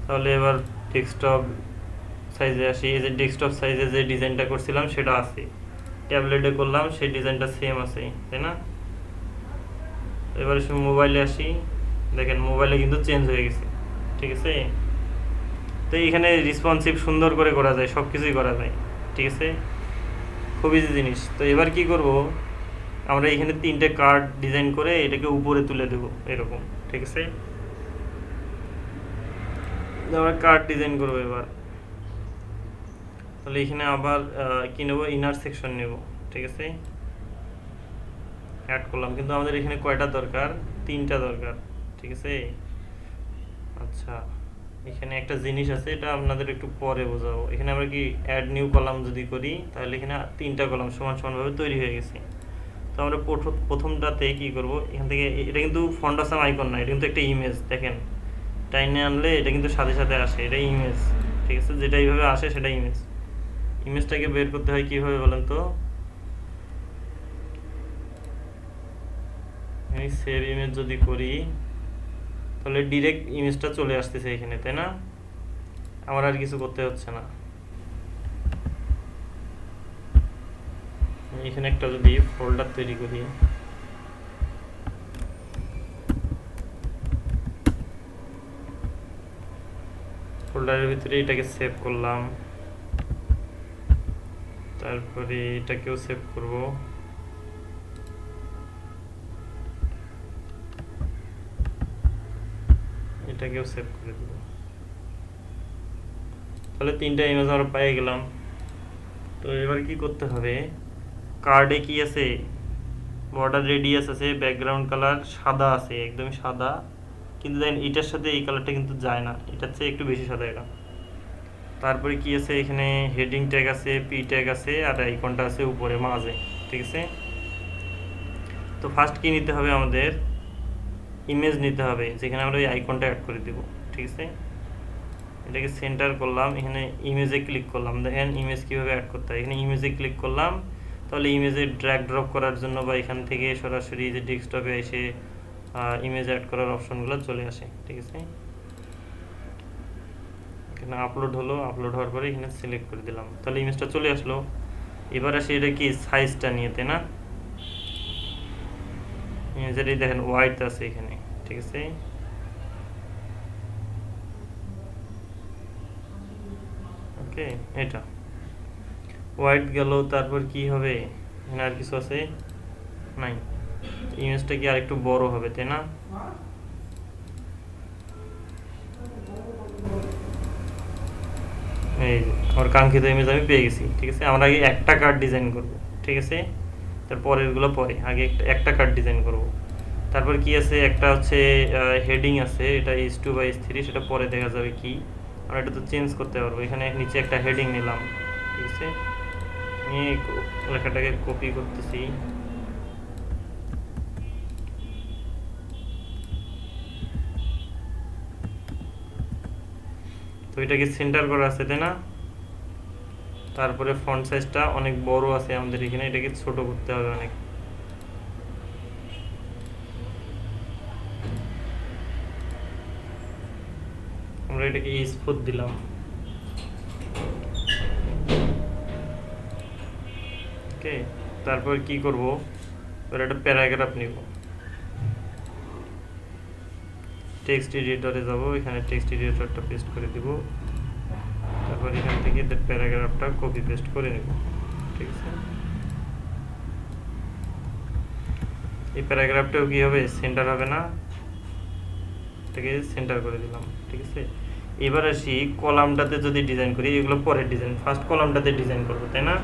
তাহলে এবার ডেস্কটপ সাইজে আসি। এই যে ডেস্কটপ সাইজে যে ডিজাইনটা করছিলাম সেটা আছে, ট্যাবলেটে করলাম সেই ডিজাইনটা সেম আছে, তাই না? এবার মোবাইলে আসি, দেখেন মোবাইলে কিন্তু চেঞ্জ হয়ে গেছে। ঠিক আছে, তো এখানে রেসপন্সিভ সুন্দর করে করা যায়, সব কিছুই করা যায়। ঠিক আছে, খুব ইজি জিনিস। তো এবার কি করব, আমরা এখানে 3টে কার্ড ডিজাইন করে এটাকে উপরে তুলে দেব এরকম। ঠিক আছে, আমরা কার্ড ডিজাইন করবো এবার। তাহলে এখানে আবার কি নেব, ইনার সেকশন নেব। ঠিক আছে, অ্যাড করলাম, কিন্তু আমাদের এখানে কয়টা দরকার, 3টা দরকার। ঠিক আছে, আচ্ছা এখানে একটা জিনিস আছে, এটা আপনাদের একটু পরে বোঝাবো। এখানে আমরা কি অ্যাড নিউ কলাম যদি করি, তাহলে এখানে 3টা কলাম সমান সমানভাবে তৈরি হয়ে গেছে। তো আমরা প্রথমটাতে কি করব, এখান থেকে এটা কিন্তু ফন্ট আসাম আইকন না, এটা কিন্তু একটা ইমেজ। দেখেন টাইনে আনলে এটা কিন্তু সাথে সাথে আসে, এটা ইমেজ। ঠিক আছে, যেটা এইভাবে আসে সেটা ইমেজ। ইমেজটাকে বের করতে হয় কিভাবে বলেন তো, আমি সেভ ইমেজ যদি করি তাহলে ডিরেক্ট ইমেজটা চলে আসতেছে এখানে, তাই না? আমার আর কিছু করতে হচ্ছে না। এখানে একটা যদি ফোল্ডার তৈরি করি, ফোল্ডারের ভিতরে এটাকে সেভ করলাম, তারপরে এটাকেও সেভ করব, এটাকেও সেভ করে দেব। তাহলে 3টা ইমেজ আমরা পেয়ে গেলাম। তো এবার কি করতে হবে, কার্ডে কি আছে, বর্ডার রেডিয়াস আছে, ব্যাকগ্রাউন্ড কালার সাদা আছে, একদম সাদা, কিন্তু দেখেন এটার সাথে এই কালারটা কিন্তু যায় না, এটার চেয়ে একটু বেশি সাদা এটা। তারপরে কি আছে, এখানে হেডিং ট্যাগ আছে, পি ট্যাগ আছে, আর আইকনটা আছে উপরে মাঝে, ঠিক আছে। তো ফার্স্ট কি নিতে হবে, আমাদের ইমেজ নিতে হবে, যেখানে আমরা এই আইকনটা অ্যাড করে দেব, ঠিক আছে। এটাকে সেন্টার করলাম, এখানে ইমেজে ক্লিক করলাম, দেখেন ইমেজ কীভাবে অ্যাড করতে হয়। এখানে ইমেজে ক্লিক করলাম, তাহলে ইমেজে ড্র্যাগ ড্রপ করার জন্য বা এখান থেকে সরাসরি যে ডেস্কটপে এসে ইমেজ অ্যাড করার অপশনগুলো চলে আসে, ঠিক আছে। এখানে আপলোড হলো, আপলোড হওয়ার পরে এখানে সিলেক্ট করে দিলাম, তাহলে ইমেজটা চলে আসলো। এবার আসে এটা কি সাইজটা নিয়ে, তাই না। ইমেজের এই দেখেন হোয়াইট আছে এখানে, ঠিক আছে। ওকে, এটা হোয়াইট গেল, তারপর কি হবে, এখানে আর কিছু আছে নাই, ইমেজটা কি আর একটু বড় হবে, তাই না। এই যে আমার কাঙ্ক্ষিত ইমেজ আমি পেয়ে গেছি, ঠিক আছে। আমরা আগে একটা কার্ড ডিজাইন করব, ঠিক আছে, তারপরেরগুলো পরে, আগে একটা কার্ড ডিজাইন করব। তারপর কি আছে, একটা হচ্ছে হেডিং আছে, এটা H2/H3, সেটা পরে দেখা যাবে কি, আমরা এটা তো চেঞ্জ করতে পারবো। এখানে নিচে একটা হেডিং নিলাম, ঠিক আছে, নিয়ে লেখাটাকে কপি করতেছি, তো এটাকে সেন্টার করা আছে, তাই না। তারপরে ফন্ট সাইজটা অনেক বড় আছে আমাদের এখানে, এটাকে ছোট করতে হবে অনেক। আমরা এটাকে স্পোর্ট দিলাম, ওকে। তারপর কি করব, এবার একটা প্যারাগ্রাফ নিব, টেক্সট এডিটরে যাব, এখানে টেক্সট এডিটরটা পেস্ট করে দিব, তারপর এখান থেকে প্যারাগ্রাফটা কপি পেস্ট করে নেব, ঠিক আছে। এই প্যারাগ্রাফটাও কি হবে, সেন্টার হবে না, এটাকে সেন্টার করে দিলাম, ঠিক আছে। এবার আসি কলামটাতে যদি ডিজাইন করি, এগুলো পরের ডিজাইন, ফার্স্ট কলামটাতে ডিজাইন করব, তাই না।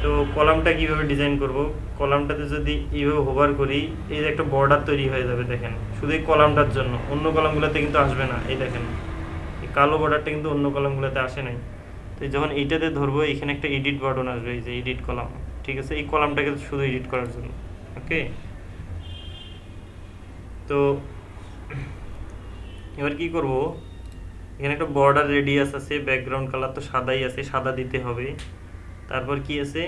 তো কলামটা কিভাবে ডিজাইন করব, কলামটাতে যদি এইভাবে হোভার করি, এই যে একটা বর্ডার তৈরি হয়ে যাবে, দেখেন শুধু এই কলামটার জন্য, অন্য কলামগুলোতে কিন্তু আসবে না। এই দেখেন এই কালো বর্ডারটা কিন্তু অন্য কলামগুলোতে আসে নাই। তো যখন এইটাতে ধরবো, এখানে একটা এডিট বাটন আসবে, এই যে এডিট কলাম, ঠিক আছে, এই কলামটাকে শুধু এডিট করার জন্য, ওকে। তো এবার কি করব, এখানে একটা বর্ডার রেডিয়াস আছে, ব্যাকগ্রাউন্ড কালার তো সাদাই আছে, সাদা দিতে হবে। তারপর কি আছে,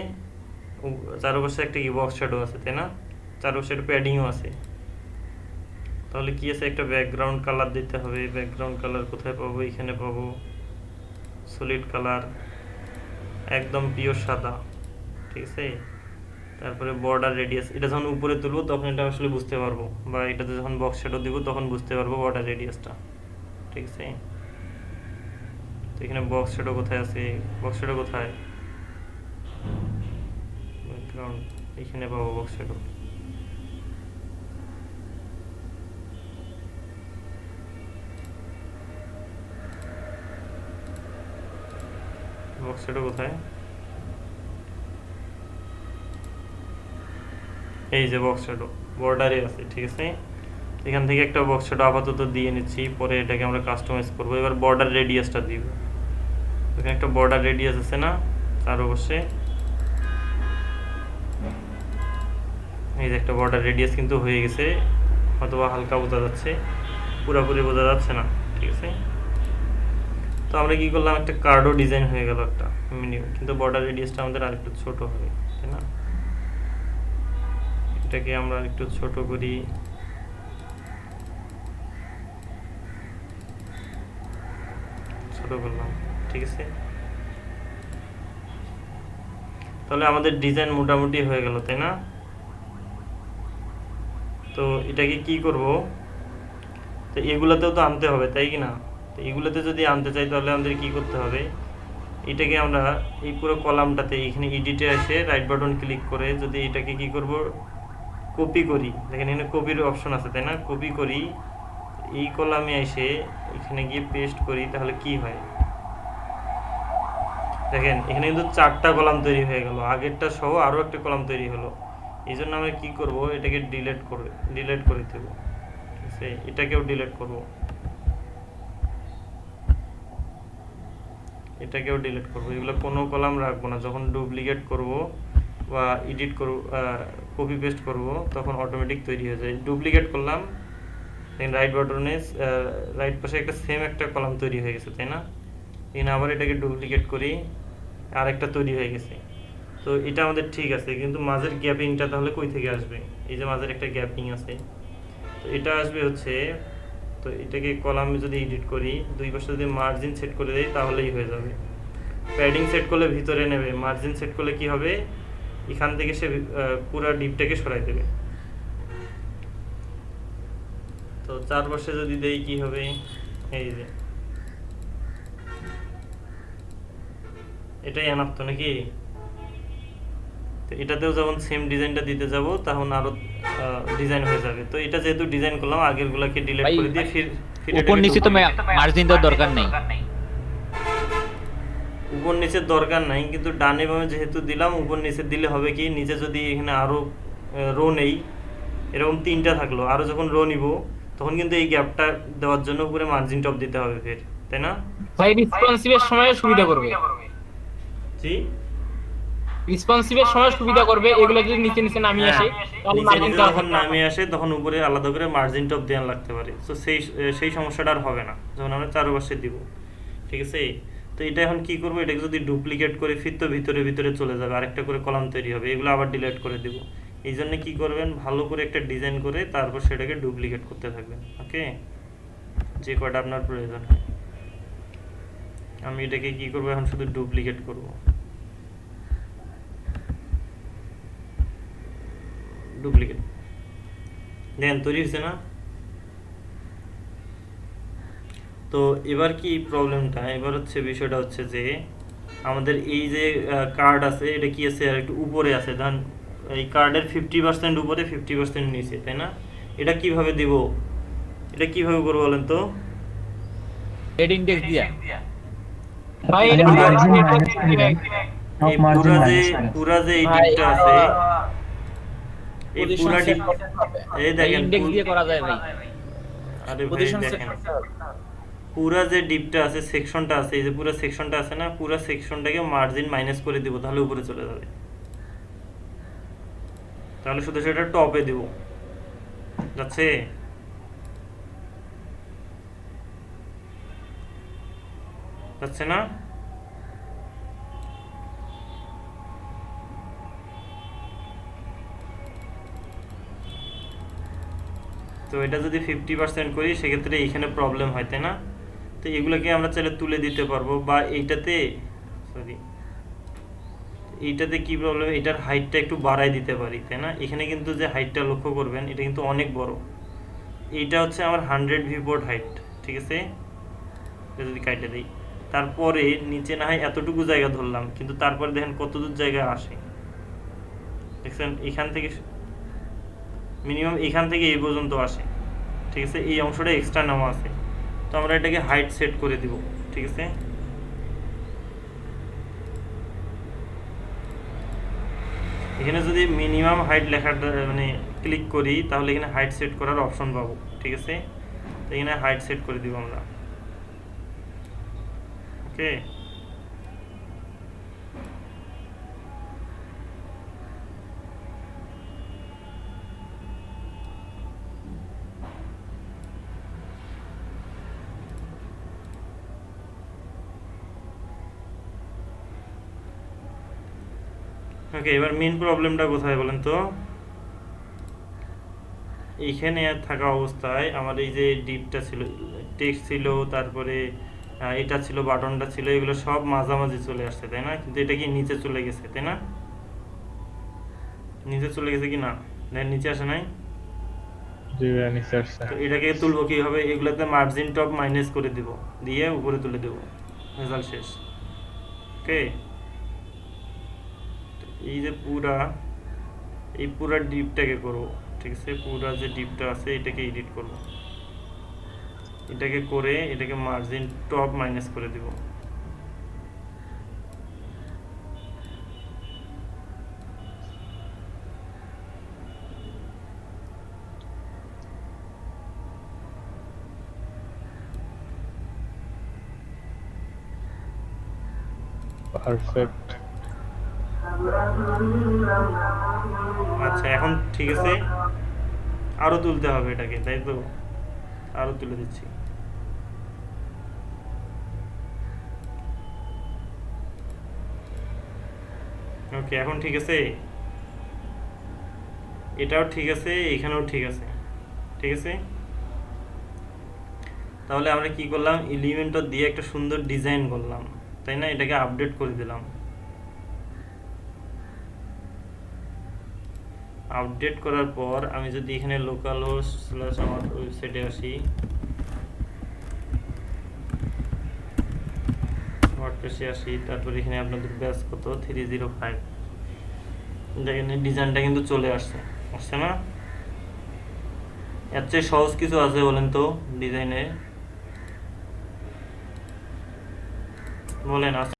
চারপাশে একটা কি বক্স শ্যাডো আছে, তাই না, চারপাশে একটা প্যাডিংও আছে। তাহলে কি আছে, একটা ব্যাকগ্রাউন্ড কালার দিতে হবে। ব্যাকগ্রাউন্ড কালার কোথায় পাবো, এখানে পাবো, সলিড কালার, একদম পিওর সাদা, ঠিক আছে। তারপরে বর্ডার রেডিয়াস, এটা যখন উপরে তুলবো তখন এটা আসলে বুঝতে পারবো, বা এটাতে যখন বক্স শ্যাডো দিব তখন বুঝতে পারবো বর্ডার রেডিয়াসটা, ঠিক আছে। তো এখানে বক্স শ্যাডো কোথায় আছে, বক্স শ্যাডো কোথায়, ব্যাকগ্রাউন্ড, এখানে পাবো বক্স শ্যাডো, বক্স শ্যাডো কোথায়, এই যে বক্স শ্যাডো বর্ডারে আছে, ঠিক আছে। এখান থেকে একটা বক্স শ্যাডো আপাতত দিয়ে নিচ্ছি, পরে এটাকে আমরা কাস্টমাইজ করব। এবার বর্ডার রেডিয়াসটা দিব, এখানে একটা বর্ডার রেডিয়াস আছে না, তার অবশ্যই এই যে একটা বর্ডার রেডিয়াস কিন্তু হয়ে গেছে, অথবা হালকা বোঝা যাচ্ছে, পুরোপুরি বোঝা যাচ্ছে না, ঠিক আছে। তো আমরা কি করলাম, একটা কার্ডও ডিজাইন হয়ে গেল একটা মেনু, কিন্তু বর্ডার রেডিয়াসটা আমাদের আরেকটু ছোট হবে, তাই না। এটাকে আমরা একটু ছোট করি, ছোট করলাম, ঠিক আছে। তাহলে আমাদের ডিজাইন মোটামুটি হয়ে গেল, তাই না। তো এটাকে কি করব, তো এগুলাতেও তো আনতে হবে, তাই কি না। তো এগুলোতে যদি আনতে চাই তাহলে আমাদের কি করতে হবে, এটাকে আমরা এই পুরো কলামটাতে এখানে এডিটে এসে রাইট বাটন ক্লিক করে যদি এটাকে কি করব, কপি করি, দেখেন এখানে কপির অপশন আছে তাই না, কপি করি, এই কলামে এসে এখানে গিয়ে পেস্ট করি, তাহলে কি হয় দেখেন এখানে কিন্তু 4টা কলাম তৈরি হয়ে গেল, আগেরটা সহ আরও একটা কলাম তৈরি হলো। এই জন্য আমরা কি করব, এটাকে ডিলিট করে দেবো, ঠিক আছে, এটাকেও ডিলিট করব, এটাকেও ডিলিট করব, এগুলো কোনো কলাম রাখবো না। যখন ডুপ্লিকেট করব বা এডিট করব, কপি পেস্ট করব, তখন অটোমেটিক তৈরি হয়ে যায়। ডুপ্লিকেট করলাম, দেখেন রাইট বাটনে রাইট পাশে একটা সেম একটা কলাম তৈরি হয়ে গেছে তাই না, এখানে আবার এটাকে ডুপ্লিকেট করি, আর একটা তৈরি হয়ে গেছে। তো এটা আমাদের ঠিক আছে, কিন্তু মাঝের গ্যাপিংটা তাহলে কই থেকে আসবে, এই যে মাঝের একটা গ্যাপিং আছে, তো এটা আসবে হচ্ছে, তো এটাকে কলামে যদি এডিট করি, দুই পাশে যদি মার্জিন সেট করে দেই তাহলেই হয়ে যাবে। প্যাডিং সেট করলে ভিতরে নেবে, মার্জিন সেট করলে কি হবে, এখান থেকে সে পুরো ডিপটাকে সরাই দেবে। তো চারপাশে যদি দেই কি হবে, এই যে এটাই এনাফ তো নাকি। তো এটাতেও যখন সেম ডিজাইনটা দিতে যাব তখন আরো ডিজাইন হয়ে যাবে। তো এটা যেহেতু ডিজাইন করলাম, আগেরগুলোকে ডিলিট করে দিয়ে ফির উপর নিচে তো মার্জিন দেওয়ার দরকার নেই, উপর নিচের দরকার নাই, কিন্তু ডানে বামে যেহেতু দিলাম, উপর নিচে দিলে হবে কি, নিচে যদি এখানে আরো রো নেই, এরকম 3টা থাকলো, আরো যখন রো নিব তখন কিন্তু এই গ্যাপটা দেওয়ার জন্য উপরে মার্জিন টপ দিতে হবে ফের, তাই না ভাই? রেসপন্সিভের সময় সুবিধা করবে, জি রেসপন্সিভের সময় সুবিধা করবে। এগুলো যদি নিচে নিচে নামিয়ে আসে তাহলে মার্জিনটা যখন নামিয়ে আসে তখন উপরে আলাদা করে মার্জিন টপ দেওয়া লাগতে পারে। তো সেই সমস্যাটা আর হবে না যখন আমরা চারপাশে দিব, ঠিক আছে। তো এটা এখন কি করব, এটাকে যদি ডুপ্লিকেট করে ফির তো ভিতরে চলে যাবে, আরেকটা করে কলাম তৈরি হবে, এগুলো আবার ডিলিট করে দেব। এই জন্য কি করবেন, ভালো করে একটা ডিজাইন করে তারপর সেটাকে ডুপ্লিকেট করতে থাকবেন, ওকে, যে কয়টা আপনার প্রয়োজন হয়। আমি এটাকে কি করব, এখন শুধু ডুপ্লিকেট করব, ডুপ্লিকেট দেন তৈরি হয়েছে না। তো এবার কি প্রবলেমটা, এবার হচ্ছে বিষয়টা হচ্ছে যে আমাদের এই যে কার্ড আছে, এটা কি আছে, আর একটু উপরে আছে, ধরেন এই কার্ডের 50% উপরে 50% নিচে, তাই না। এটা কিভাবে দিব, এটা কিভাবে করবো বলেন তো, হেড ইনডেক্স দিয়া ভাই এই পুরা যে এই ডিপটা আছে, এই পুরা ডিপ, এই দেখেন ইনডেক্স দিয়ে করা যায় ভাই। আরে ভাই দেখেন পুরা যে ডিপটা আছে, সেকশনটা আছে, এই যে পুরো সেকশনটা আছে না, পুরো সেকশনটাকে মার্জিন মাইনাস করে দিব, তাহলে উপরে চলে যাবে। তাহলে শুধু সেটা টপে দিব, যাচ্ছে যাচ্ছে না। তো এটা যদি 50% করি সেক্ষেত্রে এইখানে প্রবলেম হয়, তাই না। তো এগুলোকে আমরা চাইলে তুলে দিতে পারবো, বা এইটাতে এইটাতে কি প্রবলেম, এটার হাইটটা একটু বাড়াই দিতে পারি, তাই না। এখানে কিন্তু যে হাইটটা লক্ষ্য করবেন, এটা কিন্তু অনেক বড়, এইটা হচ্ছে আমার 100 ভিপোর্ট হাইট, ঠিক আছে। এটা যদি কাটে দিই, তারপরে নিচে না হয় এতটুকু জায়গা ধরলাম, কিন্তু তারপরে দেখেন কতদূর জায়গা আসে, দেখছেন এখান থেকে মিনিমাম এখান থেকে এই পর্যন্ত আসে, ঠিক আছে। এই অংশটা এক্সট্রা নেওয়া আছে, তো আমরা এটাকে হাইট সেট করে দিব, ঠিক আছে। এখানে যদি মিনিমাম হাইট লেখাটা মানে ক্লিক করি, তাহলে এখানে হাইট সেট করার অপশন পাবো, ঠিক আছে। তো এখানে হাইট সেট করে দিব আমরা, ওকে। ওকে, এবার মেইন প্রবলেমটা কোথায় বলেন তো, এইখানে থাকা অবস্থায় আমার এই যে ডিপটা ছিল, টেক্সট ছিল, তারপরে এটা ছিল, বাটনটা ছিল, এগুলো সব মাঝামাঝি চলে আসছে, তাই না। কিন্তু এটা কি নিচে চলে গেছে, তাই না, নিচে চলে গেছে কি না, নিচে আসে নাই, জি ভাই নিচে আসছে। তো এটাকে তুলবো কিভাবে, এগুলোতে মার্জিন টপ মাইনাস করে দিব, দিয়ে উপরে তুলে দেব, রেজাল্ট শেষ। ওকে, এই যে এই পুরা ডিপটাকে করব, ঠিক আছে, পুরা যে ডিপটা আছে এটাকে এডিট করব, এটাকে করে এটাকে মার্জিন টপ মাইনাস করে দিব। পারফেক্ট। আচ্ছা এখন ঠিক আছে, আরো তুলতে হবে এটাকে, তাই তো, আরো তুলে দিচ্ছি। ওকে, এখন ঠিক আছে, এটাও ঠিক আছে, এখানেও ঠিক আছে, ঠিক আছে। তাহলে আমরা কি করলাম, এলিমেন্টও দিয়ে একটা সুন্দর ডিজাইন করলাম, তাই না? এটাকে আপডেট করে দিলাম। আপডেট করার পর আমি যদি এখানে লোকাল হোস্ট স্ল্যাশ আমার ওয়েবসাইটে আসি, ওয়ার্ডপ্রেসে আসি, তারপর এখানে আপনাদের ব্যাস কত 305, দেখেন ডিজাইনটা কিন্তু চলে আসছে না? এর চেয়ে সহজ কিছু আছে বলেন তো ডিজাইনে, বলেন আছে?